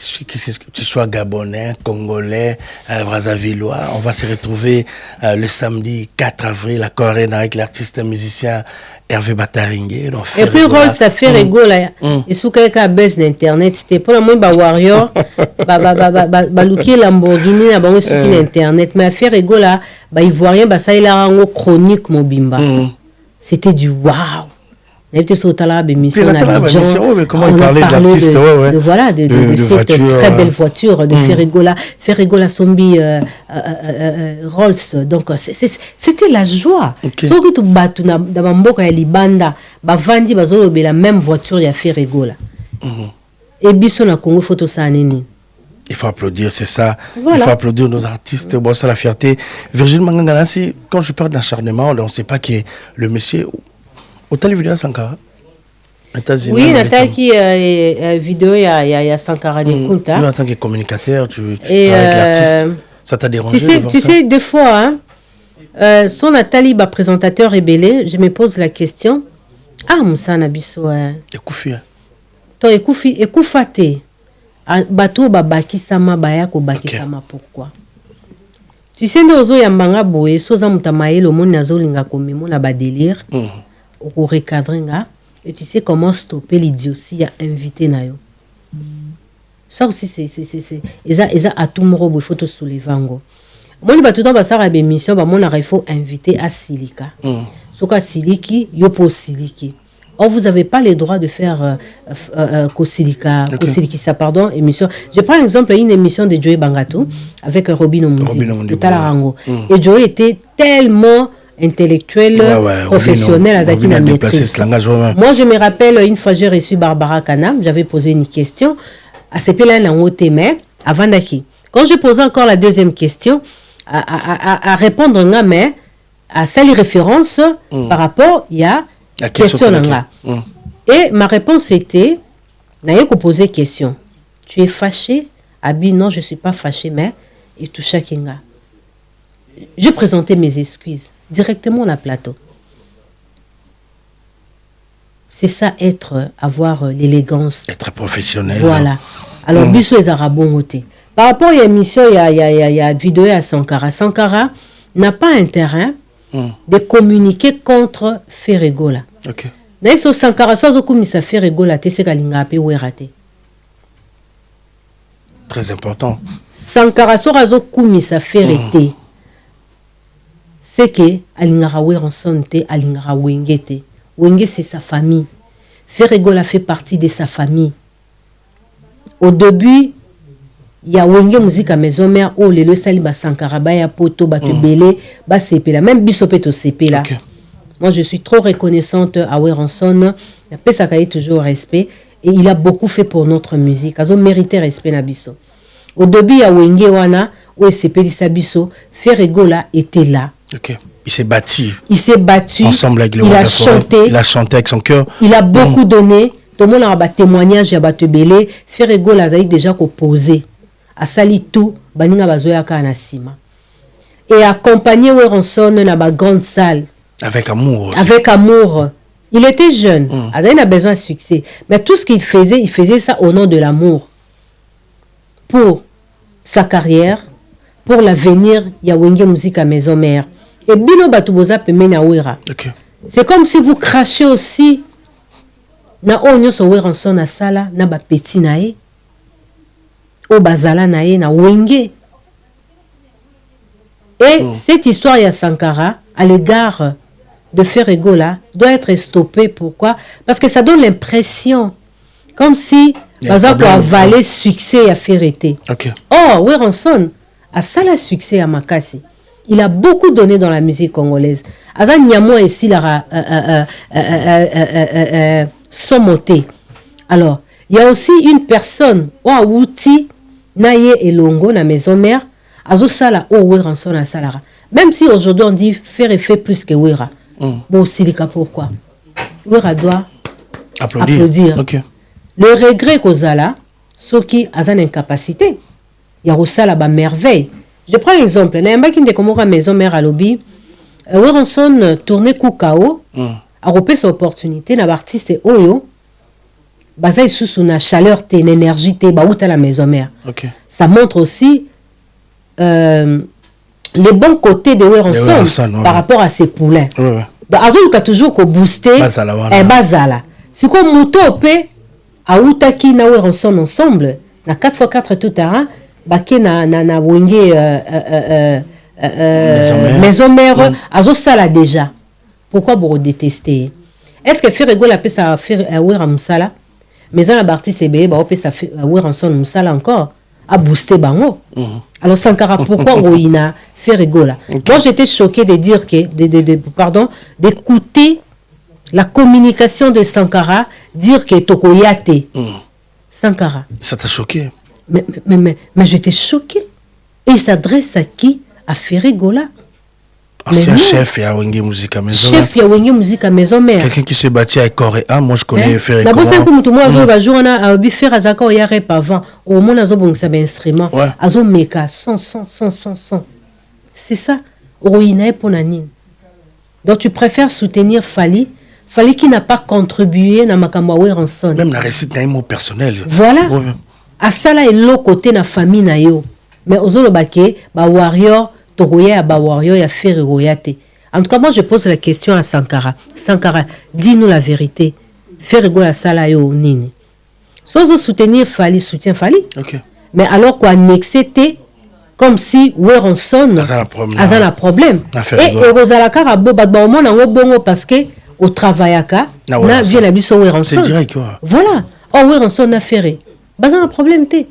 Speaker 1: tu sois gabonais, congolais, brazzavillois. On va se retrouver le samedi 4 avril à Accord Arena avec l'artiste musicien Hervé Bataringue.
Speaker 2: Et puis, rôle, ça fait rigoler. Et sous quelqu'un baisse d'internet, c'était pour la moindre warrior, balouki Lamborghini, na bango sur l'internet. Mais faire rigoler, ivoirien, ça il a un chronique mobimba. C'était du waouh. On a été sur la émission.
Speaker 1: Comment il parlait de l'artiste,
Speaker 2: voilà, de cette très belle voiture de Ferrigola Sombi Rolls. Donc c'était la joie. Sauf que tu bats dans Mamboka et Libanda, Bavandi bazolo la même voiture il y a Ferrigola. Et biso na Congo photo ça nini.
Speaker 1: Il faut applaudir, c'est ça. Voilà. Il faut applaudir nos artistes. Bon, c'est la fierté. Virgile Manganga, quand je parle d'acharnement, on ne sait pas qui est le monsieur. Autant vidéo à Sankara.
Speaker 2: Oui, Nathalie qui vidéo il y a Sankara d'écoute.
Speaker 1: Hein. En tant que communicateur, tu travailles avec l'artiste. Ça t'a dérangé
Speaker 2: tu sais, des fois, hein, son Nathalie, présentateur rébellé, je me pose la question. Ah, Moussa Nabiso.
Speaker 1: Ekoufi.
Speaker 2: Toi, Ekoufate. Bateau babakisama bayako bakisama pourquoi tu sais ndozo yambanga boye soza mutamaye le monde nazolinga komimo na ba délire au recadringa et tu sais comment stopper l'idiotie à inviter nayo ça aussi c'est eza atumoro bo photo soulever ngo moi ba tout temps ba sara be mission ba mona il faut inviter à Silika soka Siliki yo po Siliki. Or, vous n'avez pas le droit de faire Kosilika, pardon, émission. Je prends l'exemple d'une émission de Joey Bangato avec Robin Omundi, Talarango. Et Joey était tellement intellectuel, professionnel à Zaki na maîtrise. Moi, je me rappelle, une fois, j'ai reçu Barbara Kanam, j'avais posé une question à ce pays-là, mais avant d'aki. Quand je posais encore la deuxième question, à répondre, mais à celle référence par rapport, il y a la question là. Et ma réponse était, n'ayez qu'à poser question. Tu es fâché? Abi, non, je ne suis pas fâché, mais et tout chacun. Je présentais mes excuses directement à plateau. C'est ça avoir l'élégance.
Speaker 1: Être professionnel.
Speaker 2: Voilà. Alors, biso les arabons ôtés. Par rapport à l'émission, il y a vidéo à Sankara. Sankara n'a pas intérêt de communiquer contre Ferrigola.
Speaker 1: Ok.
Speaker 2: D'ailleurs, Sankara, soit au commissaire Ferrigola, c'est kalinga pe ou raté.
Speaker 1: Très important.
Speaker 2: Sankara sorazo kumi sa ferete. C'est que alingara Weranson te alingara Wenge te. Wenge c'est sa famille. Ferregola fait partie de sa famille. Au début, il y a Wenge musique à maison mère oh le sali ba Sankara ba ya poto ba te belé ba sepela même bisopeto sepela. Moi je suis trop reconnaissante à Weranson. Il a ça toujours respect et il a beaucoup fait pour notre musique. Azo mérité respect na biso. Au début, il y a Wenge wana où sepeli sabiso Ferregola était là.
Speaker 1: OK. Il s'est battu.
Speaker 2: Il s'est battu.
Speaker 1: Ensemble avec le
Speaker 2: il a chanté.
Speaker 1: Il a chanté avec son cœur.
Speaker 2: Il a beaucoup donné. Tout le monde a un témoignage, il a belé. Ferregola a déjà posé. A sali tout, baninga bazoya kana sima. Et accompagné Weranson dans la grande salle.
Speaker 1: Avec amour aussi.
Speaker 2: Avec amour. Il était jeune. Il a besoin de succès. Mais tout ce qu'il faisait ça au nom de l'amour. Pour sa carrière, pour l'avenir, il y a Wenge musique à maison mère. Et bino batuboza pemena wera. C'est comme si vous crachez aussi na onyo so Weranson na sala na ba petit nae o bazala nae na Wenge. Et cette histoire ya Sankara à l'égard de Ferregola doit être stoppée. Pourquoi? Parce que ça donne l'impression comme si par exemple avaler succès à Ferreté. Oh, Weranson a ça le succès à Makasi. Il a beaucoup donné dans la musique congolaise. Aza Niamo ici la somoté. Alors, il y a aussi une personne ou a outil naye elongo na maison mère azo sala o Weranson a salara. Même si aujourd'hui on dit faire effet plus que Wera. Bon, silika pourquoi? Wera doit applaudir. Le regret qu'Ozala, ceux qui ont une incapacité, il y a aussi la merveille. Je prends un exemple. Il y a un qui est à maison mère à lobby. Weranson tournait Koukao, a repéré cette opportunité. Il y a artiste Oyo, basé sur une chaleur, une énergie, à la maison mère. Ça montre aussi les bons côtés de Weranson par rapport à ses poulains. Donc, il y a toujours qu'au booster et Bazala. Si comme Mouto peut Aoutaki na Weranson ensemble, na 4x4 tout terrain, baké na Wenge maison mère, azo sala déjà. Pourquoi vous détester? Est-ce que Ferregola peut ça faire Wera Moussala? Maison la partie CB, bah peut ça faire Weranson Moussala encore à booster bango. Alors Sankara, pourquoi Roina Ferregola? Moi j'étais choqué de dire que d'écouter la communication de Sankara, dire que Tokoyate. Sankara.
Speaker 1: Ça t'a choqué?
Speaker 2: Mais j'étais choqué. Et il s'adresse à qui? À Ferregola.
Speaker 1: Ancien chef et à Wenge musique à maison.
Speaker 2: Chef et à Wenge musique à maison mère.
Speaker 1: Quelqu'un qui s'est battu avec Coréen, moi je connais Ferregola.
Speaker 2: D'abord, c'est comme tout le monde a joué à Bifer à Zaka, il y a rep avant. Au moins, on a un instrument. Azo meka, son. C'est ça. Roïna pour Nanine. Donc tu préfères soutenir Fali qui n'a pas contribué à Makamwa Weranson.
Speaker 1: Même la récite d'un mot personnel.
Speaker 2: Voilà. À ça là, il l'autre côté de la famille na yo. Mais aux autres baké, ba warrior, togoya ba warrior ya faire royate. En tout cas, moi je pose la question à Sankara. Sankara, dis-nous la vérité. Faire go la sala yo nini. Sans soutenir Fali, soutien Fali. Mais alors quoi annexer comme si Weranson a un problème. Et Rosala Karabo badba au monde en bongo parce que au travail na bien abiso Weranson.
Speaker 1: C'est direct quoi.
Speaker 2: Voilà. Oh Weranson a ferré. Bazan un problème té.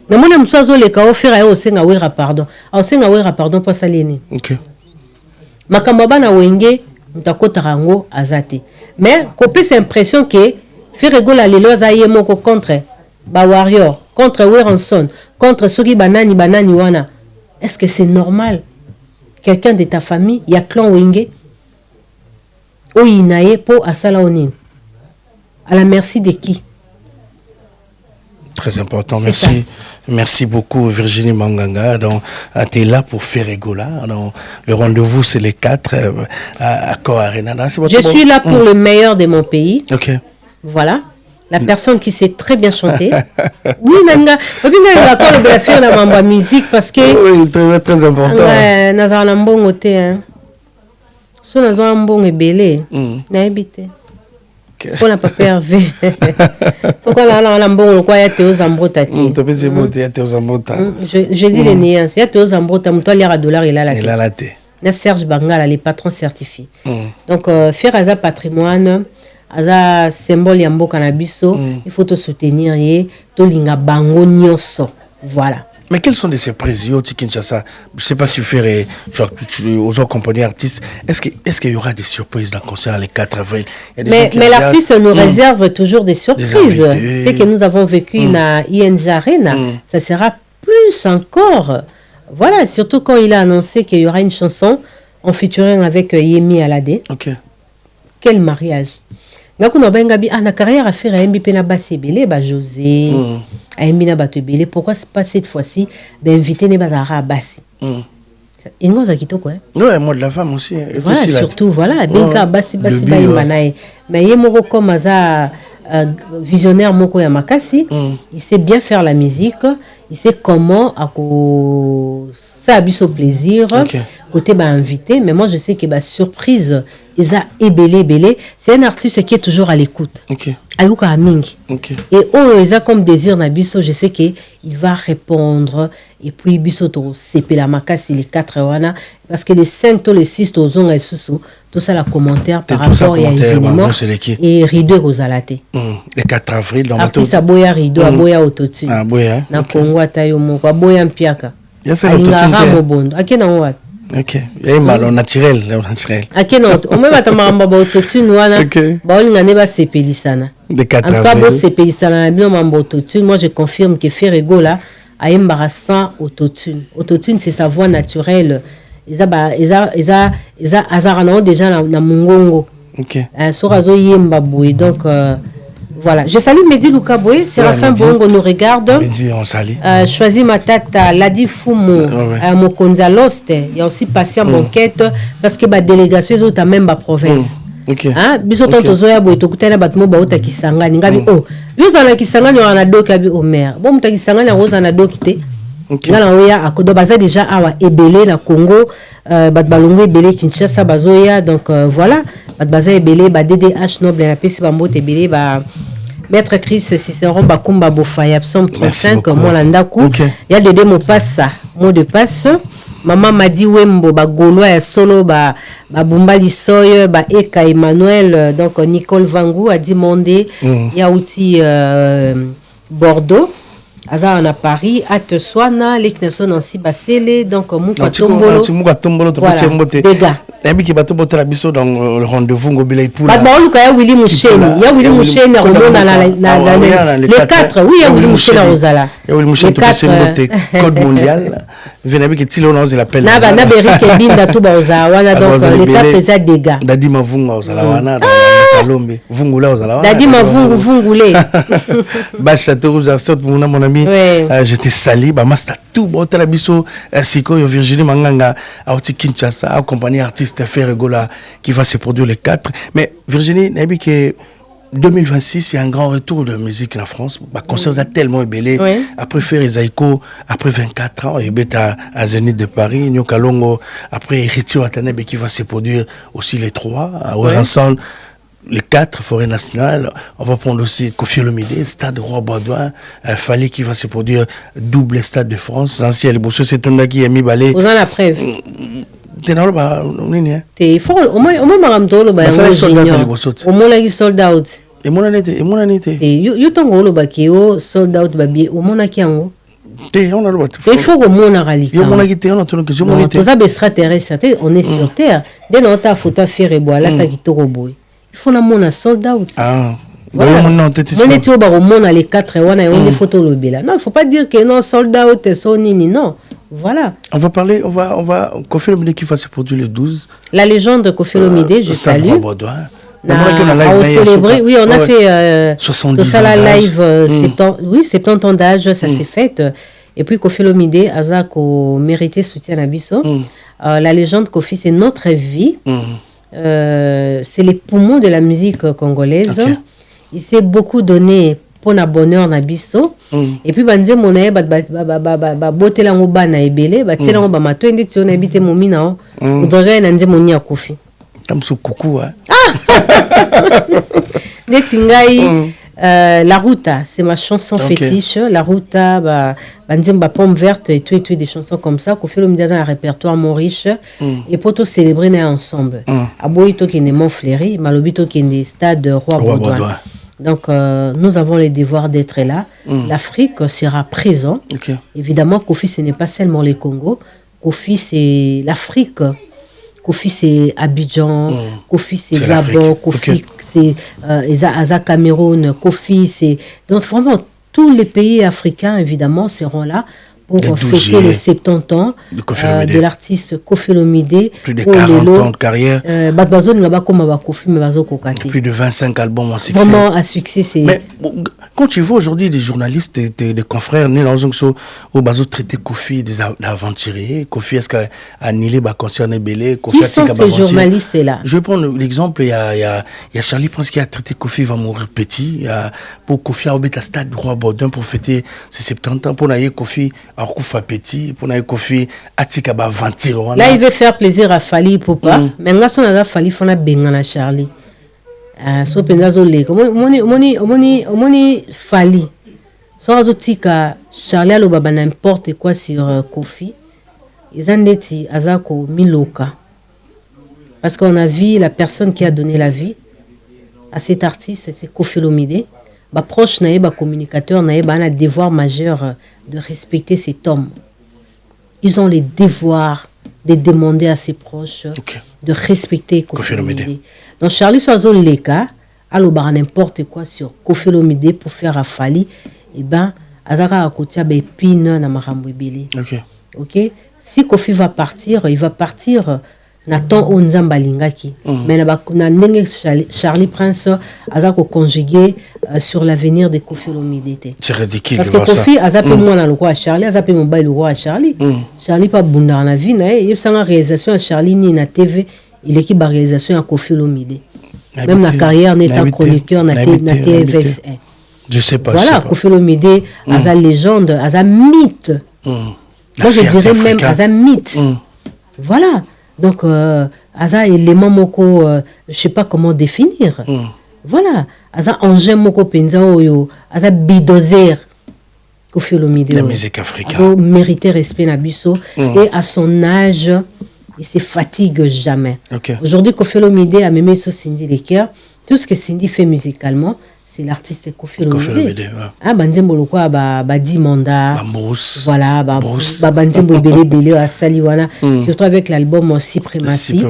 Speaker 2: Na mona msozo le ka ofera yo senga Wera pardon. A senga Wera pardon pour salini. Makambo bana Wenge mtakota rango azate. Mais copie cette impression que Ferregola lelo zaye moko contre ba warrior, contre Weranson, contre Sogi banani wana. Est-ce que c'est normal? Quelqu'un de ta famille, il y a clan Wenge ou inaye po asala onin. À la merci de qui?
Speaker 1: Très important, merci. Merci beaucoup Virginie Manganga. Donc, tu es là pour Ferregola. Donc, le rendez-vous, c'est les 4 à Accor Arena.
Speaker 2: Je suis là pour le meilleur de mon pays. Voilà. La personne qui sait très bien chanter. Oui, Nanga. D'accord, le faire la musique parce que.
Speaker 1: Oui, très, très important.
Speaker 2: Ouais, Nazar Lambon, hein. So Nazar Lambon est belé. N'a habité. Pour la papa Hervé. Pourquoi là, on a un bon quoi, il y a Théo Zambrota. Je dis les néances. Il y a Théo Zambrota, mon toit, $, il a la tête.
Speaker 1: Il a la tête.
Speaker 2: Il y a Serge Bangala, les patrons certifiés. Donc, faire un patrimoine, un symbole yambo cannabis, il faut te soutenir, to linga bango nyoso. Voilà.
Speaker 1: Mais quelles sont des surprises au Kinshasa? Je ne sais pas si faire aux autres compagnies artistes. Est-ce qu'il y aura des surprises dans le concert le 4 avril?
Speaker 2: Mais l'artiste nous réserve toujours des surprises. C'est que nous avons vécu à ING Arena. Ça sera plus encore. Voilà, surtout quand il a annoncé qu'il y aura une chanson en featuring avec Yemi Alade.
Speaker 1: Ok.
Speaker 2: Quel mariage! Na carrière à faire à MBP na Basebele, José, à Mbina Batebele. Pourquoi pas cette fois-ci inviter Nebadara Bassi? Il nous a quitté quoi?
Speaker 1: Ouais, moi de la femme aussi.
Speaker 2: Voilà, surtout, voilà. Binka Bassi Baïmanaï. Mais il est comme un visionnaire Moko Yamakasi. Il sait bien faire la musique. Il sait comment ça a au plaisir. Côté invité. Mais moi, je sais que surprise. Ils ont ébélé. C'est un artiste qui est toujours à l'écoute. Ayuka Aming. Et ils ont comme désir Nabiso, je sais qu'il va répondre. Et puis, Bisoto, c'est la Makasi, les 4 wana. Parce que les 5, les 6, les sous, tout ça, la commentaire par rapport à l'événement. Et Rideau Rosalate.
Speaker 1: Le 4 avril, dans
Speaker 2: l'artiste Aboya Rideau, Aboya Autotune.
Speaker 1: Aboya.
Speaker 2: Na Congo, Tayomo, Aboya Mpiaka.
Speaker 1: Il y a ça, l'autotune.
Speaker 2: Ok,
Speaker 1: il y a un naturel.
Speaker 2: Ok, non, on me va te marrer autotune, wana. Bah, on n'est pas sépelisana.
Speaker 1: De 4
Speaker 2: avril. En tout cas, sépelisana, bien mambo autotune. Moi, je confirme que Ferrego là a embarrassant autotune. Autotune, c'est sa voix naturelle. Ils ont déjà na mungongo.
Speaker 1: Ok.
Speaker 2: Sorazo yemba boué. Donc, voilà. Je salue Mehdi Lukaboy. Séraphin Bongo nous regarde.
Speaker 1: Mehdi, on salue.
Speaker 2: Choisis ma tête, Ladi Fumo, Mokonza Lost. Il y a aussi patient banquette parce que la délégation est au même province. Bisoto tozoya boy tokutana batmo ba ota kisangani ngabi yoza na kisangani wana doki abi omer bon muta kisangani awoza na doki te ngala oya akodo baza déjà awa ebele na Congo bat balongo ebele Kinshasa bazoya donc voilà bat baza ebele ba DDH noble na pesi ba mbote ebele ba Maître Chris Cicéron Bakumba Bofaya Psaume 35 Molandaku il y a des mots passe mot de passe. Maman m'a dit Wembo, Gaulois et solo, Bumba Lissoy, Eka Emmanuel, donc Nicole Vangou a dit Mondé, il y a aussi Bordeaux, Azar à Paris, Ateswana, l'Ekneson Nancy Basele, donc Mouka Tombolo. Voilà,
Speaker 1: Nabi qui bateau botter la biso dans le rendez-vous ngobila ipula.
Speaker 2: Bah bon Lucas Willy Moucheni, il y a Willy Moucheni au monde le 4. Oui, il y a Willy Moucheni à Rosala.
Speaker 1: Il y a Willy Moucheni qui c'est monté code mondial. Venabi qui tilo non l'appelle.
Speaker 2: Na ba na Beric Binda tout ba Rosala wana donc le 4 faisait dégâts.
Speaker 1: Dadi mavunga Rosala wana Kalombe. Vungula Rosala wana.
Speaker 2: Dadi mavungule.
Speaker 1: Ba château Rosa sorte mon ami. Je te salue ba masta tout botter la biso siko Virginie Manganga à Oti Kinshasa accompagné artiste Ferregola qui va se produire le 4. Mais Virginie, que 2026, il y a un grand retour de musique en France. Le concert a tellement ébélé. Après faire Esaïko, après 24 ans, il est à Zénith de Paris, New Kalongo, après Héritier Watanebe qui va se produire aussi les 3, à Ouranson. Les 4, Forêt Nationale, on va prendre aussi Kofi Olomide, Stade Roi Baudouin, Fallait qui va se produire double Stade de France. L'ancien Bosso, c'est un qui a mis balai.
Speaker 2: Vous en avez preuve.
Speaker 1: T'es dans le bas,
Speaker 2: t'es fort. Au moins, Maramdo, bah,
Speaker 1: ça les soldats
Speaker 2: au moins, il sold out.
Speaker 1: Et mon année,
Speaker 2: you tongo le bakio sold out babi au moins qui en
Speaker 1: t'es on a le bas.
Speaker 2: Il faut au moins en réalité.
Speaker 1: Yo mon agité, on a tout le que je
Speaker 2: monte. Tout ça extraterrestre, on est sur terre. Dès notre ta photo faire et boire là ta guito roboy. Il faut na mon sold out.
Speaker 1: Ah.
Speaker 2: Voilà. On est au bar au monde les 4 on a des photos lobby là. Non, il faut pas dire que non sold out et son nini non. Voilà.
Speaker 1: On va parler, on va Kofi Olomide qui va se produire le 12.
Speaker 2: La légende de Kofi Olomide, je salue.
Speaker 1: On a
Speaker 2: célébré, oui, on a fait
Speaker 1: 70
Speaker 2: ans live, 70 ans d'âge, ça s'est fait. Et puis Kofi Olomide, Azako mérité soutien à Bisso. La légende Kofi, c'est notre vie. C'est les poumons de la musique congolaise. Il s'est beaucoup donné pour na bonheur na biso et puis banze monaye ba botela ngoba na ebele ba tela ngoba mato ndi tiona bite momina odore na nze monia Kofi
Speaker 1: comme ce coucou hein
Speaker 2: Netingai, La Ruta, c'est ma chanson fétiche. La Ruta, Pomme Verte et tout, des chansons comme ça, qu'on fait le dans un répertoire mon riche. Et pour tout célébrer ensemble. Aboito qui est Montfleury, Malobito qui est stade Roi-Baudouin. Donc, nous avons le devoir d'être là. L'Afrique sera présente. Évidemment, Kofi, ce n'est pas seulement le Congo. Kofi, c'est l'Afrique. Kofi, c'est Abidjan. Kofi, c'est Gabon. Kofi, c'est Cameroun. Kofi, c'est... Donc, vraiment, tous les pays africains, évidemment, seront là pour fêter les 70 ans de l'artiste Kofi Olomide.
Speaker 1: Plus de 40 ans de carrière.
Speaker 2: Plus
Speaker 1: de 25 albums en succès.
Speaker 2: Vraiment, un succès, c'est...
Speaker 1: Mais quand tu vois aujourd'hui des journalistes, des confrères, nés dans un show, où ils traité Kofi des aventuriers, Kofi, est-ce qu'à Nilé, concert Belé, Kofi,
Speaker 2: qui sont ces journalistes-là?
Speaker 1: Je vais prendre l'exemple, il y a Charlie Prince qui a traité Kofi, va mourir petit. Pour Kofi, à stade Roi-Baudouin pour fêter ses 70 ans. Pour naïe Kofi, alors Koufa petit, pour naïe Kofi, Atika ba ventir.
Speaker 2: Là, il veut faire plaisir à Fali Poupa. Mais là, on a Fali, on a Bengana Charlie. So pendazo le. Omoni Fali. So azotika Charlie alo baba n'importe quoi sur Kofi. Ils ont dit Azako Miloka. Parce qu'on a vu la personne qui a donné la vie à cet artiste, c'est Kofi Olomide. Ba proche nae ba communicateur nae ba un devoir majeur de respecter cet homme. Ils ont le devoir de demander à ses proches de respecter Kofi Olomide. Donc Charlie Soazo Leka alo ba n'importe quoi sur Kofi Olomide pour faire à Fali, et ben azaka akotia ba épine na makambo ebele. OK. Si Kofi va partir, il va partir Nathan Onzamba Lingaki. Mais na ndenge Charlie Prince azako conjuguer sur l'avenir de Kofi Olomide.
Speaker 1: C'est ridicule.
Speaker 2: Parce que Kofi azape moi na le roi Charlie, azape mon bail le roi Charlie. Charlie pas bunda na vie na il sans réalisation à Charlie ni na TV, il est qui ba réalisation à Kofi Olomide. Même la carrière n'est un chroniqueur na TVS.
Speaker 1: Je sais pas.
Speaker 2: Voilà, Kofi Olomide aza légende, aza mythe. Moi je dirais même aza mythe. Voilà. Donc, Aza élément moko, je sais pas comment définir. Voilà. Aza engin moko penza oyo, Aza bidozer. Kofi Olomide.
Speaker 1: La musique africaine.
Speaker 2: Mériter respect nabiso. Et à son âge, il se fatigue jamais. Aujourd'hui, Kofi Olomide a même sur Cindy Leker. Tout ce que Cindy fait musicalement, c'est l'artiste Kofi Olomide. Ah, banzembo lokwa ba Dimanda. Voilà, banzembo belé à Saliwana. Surtout avec l'album Supremacy.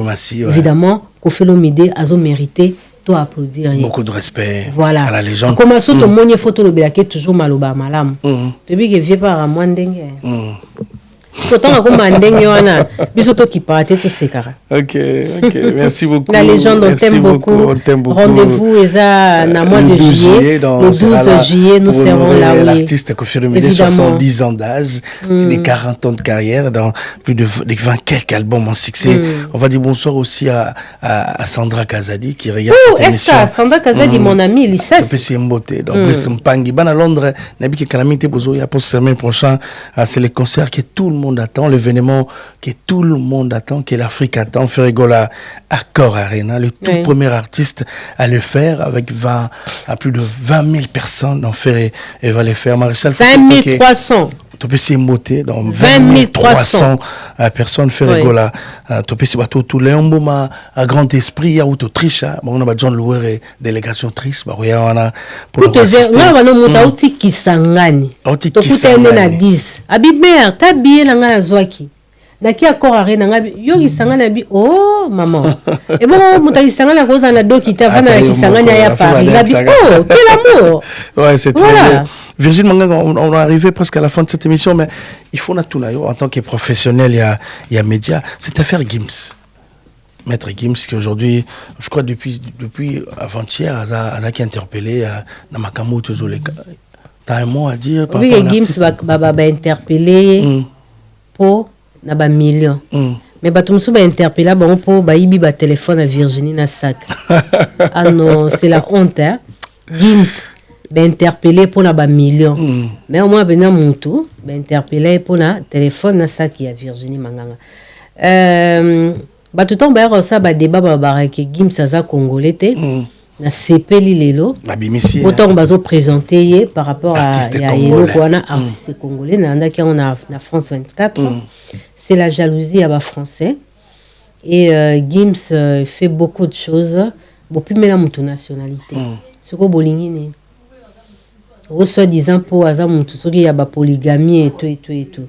Speaker 2: Évidemment, Kofi Olomide a mérité to applaudir.
Speaker 1: Beaucoup de respect
Speaker 2: à
Speaker 1: la légende.
Speaker 2: Comment ça, ton monnier photo le belake toujours maloba malam. Depuis que vieux par moi ndenge. Pourtant, comme Mandeng Yoana, bisoto qui partait tout ces caras.
Speaker 1: Ok, merci beaucoup.
Speaker 2: La légende, on t'aime beaucoup. Rendez-vous, Eza, na mois de juillet. Le 12 juillet, nous serons là.
Speaker 1: L'artiste Kofi Olomide, 70 ans d'âge, les 40 ans de carrière, dans plus de 20 quelques albums en succès. On va dire bonsoir aussi à Sandra Kazadi qui regarde cette émission.
Speaker 2: Oh, Sandra Kazadi, mon amie, Lissas.
Speaker 1: C'est Mbote. Donc, Mpangi, à Londres, Nabi Kalamite Bozo, il y a pour ce semaine prochain, c'est le concert que tout le monde attend, l'événement que tout le monde attend, que l'Afrique attend, Ferregola Accor Arena, le tout premier artiste à le faire avec à plus de 20 000 personnes en faire et va le faire. Maréchal
Speaker 2: 20 300.
Speaker 1: Topé Mbote, donc 20 300 personnes Ferregola. Topé bateau tout les mboma à grand esprit à Autriche, on a John Louer délégation triste, bah on a
Speaker 2: pour te dire là on a monté outi Kisangani.
Speaker 1: Outi
Speaker 2: Kisangani na 10. Abi mère, ta bien na ngana zwaki. Naki Accor Arena ngabi yo Kisangani abi oh maman. Et bon monta Kisangani cause na do qui t'a vana Kisangani à Paris. Ngabi oh quel amour.
Speaker 1: Ouais, c'est très bien. Virgile Manga, on est arrivé presque à la fin de cette émission, mais il faut en tant que professionnel, il y a média. Cette affaire Gims, Maître Gims, qui aujourd'hui, je crois depuis avant-hier, Aza qui a interpellé Namakamu Tozoleka. Tu as un mot à dire par
Speaker 2: rapport à Gims va interpellé pour un million. Mais tu me interpellé pour un téléphone à Virginie na sac. Ah non, c'est la honte. Hein? Gims. Interpellé pour la million. Mais au moins, ben Moutou, interpellé pour la téléphone, na ça qui a Virginie Manganga. Tout le temps, ça, débat, que Gims Saza Congolais, na sepeli lelo
Speaker 1: Babimisi.
Speaker 2: autant bazo présenter par rapport à
Speaker 1: Artiste
Speaker 2: Yelo Kwana artiste congolais na France 24. C'est la jalousie à bas français et Gims fait beaucoup de choses beaucoup mais la mutu nationalité ce que bolingine soit disant pour hasard mutu soki ya ba polygamie et tout.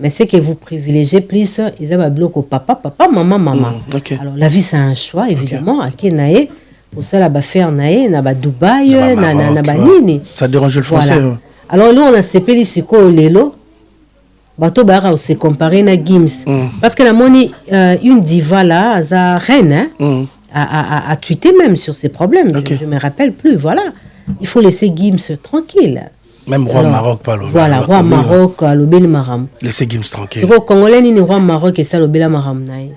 Speaker 2: Mais c'est que vous privilégiez plus ils ont bloqué papa maman.
Speaker 1: Okay.
Speaker 2: Alors la vie c'est un choix évidemment à Kenae pour ça la faire nae na ba Dubaï na ba nini
Speaker 1: ça dérange le français.
Speaker 2: voilà. Alors nous on a sepeli siko lelo bato bara se comparer na Gims parce que la moni une diva là za reine a tweeté même sur ses problèmes.
Speaker 1: Okay.
Speaker 2: Je me rappelle plus, voilà. Il faut laisser Gims tranquille.
Speaker 1: Même roi Maroc parle.
Speaker 2: Voilà, roi Maroc, l'obéli maram.
Speaker 1: Laissez Gims tranquille.
Speaker 2: Le Congolais ni roi Maroc et ça l'obéli maram naï.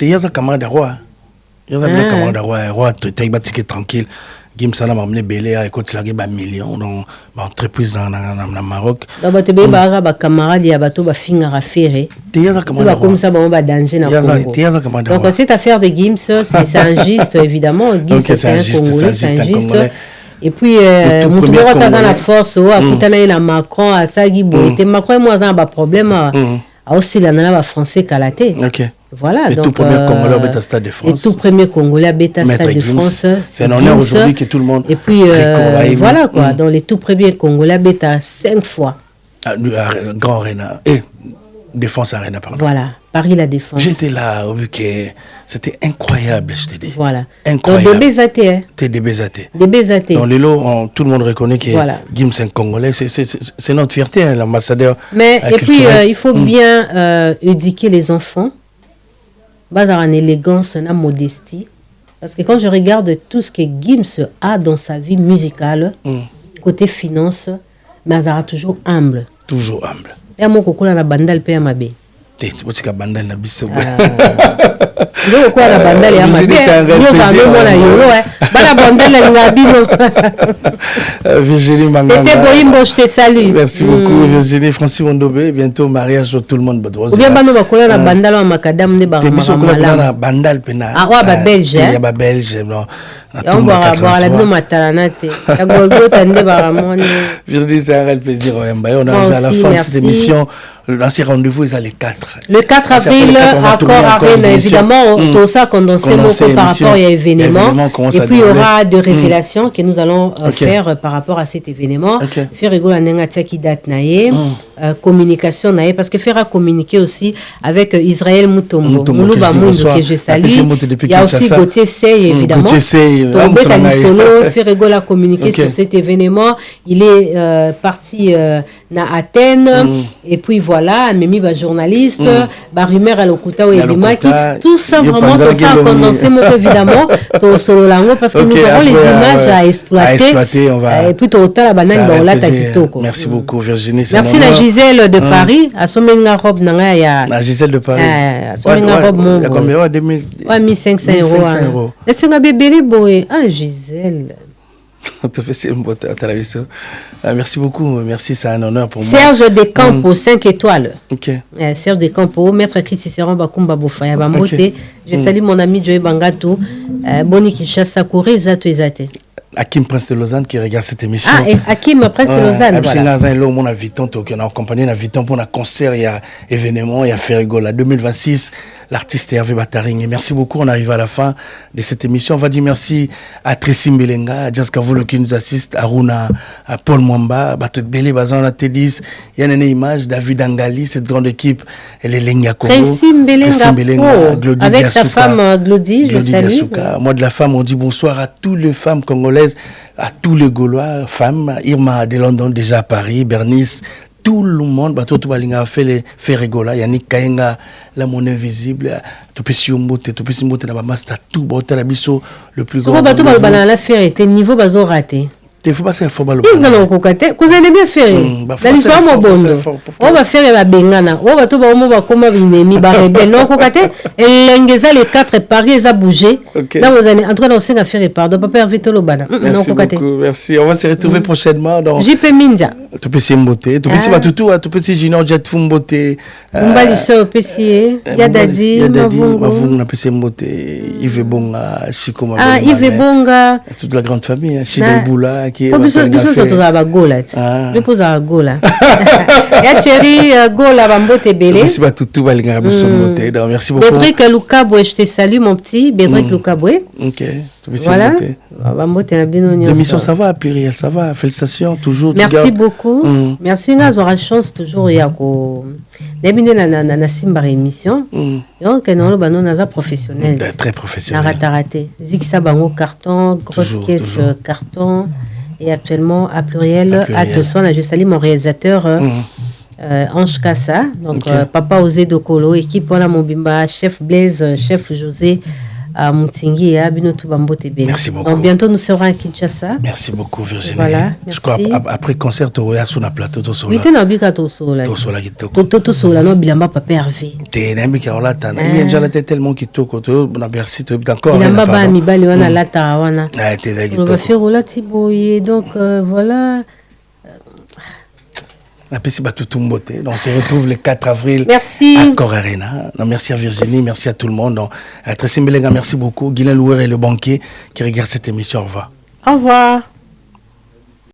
Speaker 1: Il y a un camarade de roi. Il y a un camarade de roi. Roi, tu es tranquille. Gims ça m'a amené belé à écouter la guerre millions dans entreprise dans Maroc.
Speaker 2: Donc tu peux bara ba camarade ya bato ba finga raféré.
Speaker 1: Il y a un camarade
Speaker 2: comme ça ba danger na Congo.
Speaker 1: Il y a un camarade de roi.
Speaker 2: Donc cette affaire de Gims c'est injuste évidemment. Gims c'est un Congolais, c'est injuste. Et puis mutu moko dans la force o akutana na Macron asagi boite Macron moi ça ba problème a aussi la na ba français kalaté.
Speaker 1: OK.
Speaker 2: Voilà,
Speaker 1: le
Speaker 2: donc,
Speaker 1: tout premier Congolais à Beta Stade de France.
Speaker 2: Le tout premier Congolais à Beta Stade de France.
Speaker 1: C'est un honneur aujourd'hui que tout le monde.
Speaker 2: Et puis voilà quoi, dans les tout premiers Congolais à Beta 5 fois.
Speaker 1: Grand Arena et Défense Arena pardon.
Speaker 2: Voilà, Paris la Défense.
Speaker 1: J'étais là, vu que c'était incroyable, je te dis.
Speaker 2: Voilà.
Speaker 1: Incroyable.
Speaker 2: Donc DBZT.
Speaker 1: T'es DBZT.
Speaker 2: DBZT.
Speaker 1: Dans les lots, tout le monde reconnaît que Gims est un Congolais. C'est notre fierté, hein, l'ambassadeur.
Speaker 2: Mais et puis il faut bien éduquer les enfants. Bas en élégance, en modestie. Parce que quand je regarde tout ce que Gims a dans sa vie musicale, côté finance, mais elle sera toujours humble.
Speaker 1: Toujours humble.
Speaker 2: Et à mon coco, la bandal paye à ma baie.
Speaker 1: Tu as bandal na biso.
Speaker 2: Donc quoi la bandal et à ma baie. Nous avons mon ayolo bala bandal la ngabino.
Speaker 1: Virginie Manganga.
Speaker 2: Tete Boyimbo, je te salue.
Speaker 1: Merci beaucoup Virginie. Francis Mondobé, bientôt mariage sur tout le monde.
Speaker 2: Ou bien bano bakola la bandal à macadam ne ba
Speaker 1: la bandal pena.
Speaker 2: Ah ouais ba belge.
Speaker 1: Il y a ba belge non.
Speaker 2: On va boire la bino mataranate. La golgo tande ba ramone.
Speaker 1: Virginie, c'est un réel plaisir. On arrive à la fin de cette émission. L'ancien rendez-vous est à les 4.
Speaker 2: Le 4 avril, accord à Rennes, évidemment, tout ça condensé par rapport à l'événement. Et puis il y aura des révélations que nous allons faire par rapport à cet événement. Faire rigoler à qui date naïe, communication naïe, parce que faire communiquer aussi avec Israël Mutombo. Moulouba Moundou que je salue. Il y a aussi Gauthier Sey, évidemment. Gauthier Sey, faire rigoler à communiquer sur cet événement. Il est parti na Athènes et puis voilà Mimi ba journaliste ba rumeur à l'okuta ou Edimaki tout ça vraiment tout ça condensé moi évidemment to solo lango parce que nous aurons les images à exploiter
Speaker 1: on va
Speaker 2: et puis to la banane dans la takitoko.
Speaker 1: Merci beaucoup Virginie.
Speaker 2: Merci la Gisèle de Paris à somenga robe nanga ya
Speaker 1: la Gisèle de Paris
Speaker 2: somenga robe mon
Speaker 1: ya combien 2000
Speaker 2: 1500 €. Est-ce que bébé boy Gisèle
Speaker 1: merci beaucoup, merci, c'est un honneur pour moi.
Speaker 2: Serge Descampos, 5 étoiles.
Speaker 1: Ok.
Speaker 2: Serge Descampos, maître Christy Seron Bakumba Bofaya Bamote. Je salue mon ami Joey Bangato, Boni Kinshasa Kouré, Zato Ezate.
Speaker 1: Hakim Prince de Lausanne qui regarde cette émission.
Speaker 2: Ah, et Hakim Prince de Lausanne.
Speaker 1: Voilà. On a Viton, on a accompagné un Viton pour un concert, il y a événement, il y a Ferrigola 2026, l'artiste Hervé Bataring. Et merci beaucoup, on arrive à la fin de cette émission. On va dire merci à Tracy Mbelenga, à Jazz Kavolo qui nous assiste, à Runa, à Paul Mwamba, Bato Bélé, Bazan, à Tédis, il y a une image, David Angali, cette grande équipe, elle est Lenga Congo.
Speaker 2: Tracy Mbelenga,
Speaker 1: Glody
Speaker 2: avec
Speaker 1: Diasuka,
Speaker 2: sa femme Glody, je salue.
Speaker 1: Diasuka. Moi de la femme, on dit bonsoir à toutes les femmes congolaises, à tous les Gaulois, femmes, Irma de London déjà à Paris, Bernice, tout le monde, bah tout balinga fait les Ferrigola, Yannick Kayenga, la monnaie invisible, tout petit mbote na ba master tout bote la biso le plus grand.
Speaker 2: Bato balbala la faire était niveau bazo raté.
Speaker 1: Il faut passer un faux ballon.
Speaker 2: Non, non, kokate. Vous allez bien faire. Dans l'histoire, mon bon. On va faire la bengana. On va tout le monde va comme un ennemi, rebelle. Non, kokate. L'engeza les 4 paris, ils ont bougé. Là, vous allez entrer dans 5 affaires et pardon. Papa Hervé Tolobana.
Speaker 1: Merci beaucoup. Merci. On va se retrouver prochainement.
Speaker 2: JP Minza.
Speaker 1: Tu peux s'emboter. Tu peux s'y battre tout. Tu peux s'y giner. Jet Fumbote.
Speaker 2: Mbaliso, PC. Yadadi.
Speaker 1: Mavung, on peut s'emboter. Yves Bonga. Chikoma.
Speaker 2: Ah, Yves Bonga.
Speaker 1: Toute la grande famille. Chida Iboula. Qui est.
Speaker 2: Biso surtout à Bagola. Je pose à Gola. Ya chéri Gola Bambote Belé.
Speaker 1: Merci beaucoup.
Speaker 2: Bédric Loukaboué, je te salue mon petit. Bédric Loukaboué.
Speaker 1: Ok.
Speaker 2: Voilà.
Speaker 1: L'émission, ça va, pluriel, ça va. Félicitations, toujours.
Speaker 2: Merci beaucoup. Merci, nous avons la chance toujours. Il y a Simba émission. Donc, nous avons professionnel.
Speaker 1: Très professionnel.
Speaker 2: Raté. Ziksa Bango carton, grosse caisse carton. Et actuellement, à pluriel, à Tosson, je salue mon réalisateur. Ange Kassa, donc Papa Osé Dokolo, équipe voilà Mobimba, chef Blaise, chef José Moutingi et Abinotou Bambote Bele.
Speaker 1: Merci beaucoup.
Speaker 2: Donc bientôt nous serons à Kinshasa.
Speaker 1: Merci beaucoup Virginie.
Speaker 2: Voilà,
Speaker 1: je crois après concert tu auras sur la plateau to sola.
Speaker 2: Oui, tu n'as pas qu'à to sola.
Speaker 1: To sola kitoko.
Speaker 2: To sola no bilamba Papa Hervé.
Speaker 1: T'es n'aimé qu'à la tana. Il y a déjà la tête tellement kitoko to na merci to encore.
Speaker 2: Bilamba ba mi bali wana lata wana.
Speaker 1: Ah t'es kitoko.
Speaker 2: On va faire roula Tiboye donc voilà.
Speaker 1: Donc on se retrouve le 4 avril
Speaker 2: merci.
Speaker 1: À Cor Arena. Non, merci à Virginie, merci à tout le monde. Donc, à Tracy Mbelenga, merci beaucoup. Guylain Louer et le banquier qui regarde cette émission. Au revoir.
Speaker 2: Au revoir.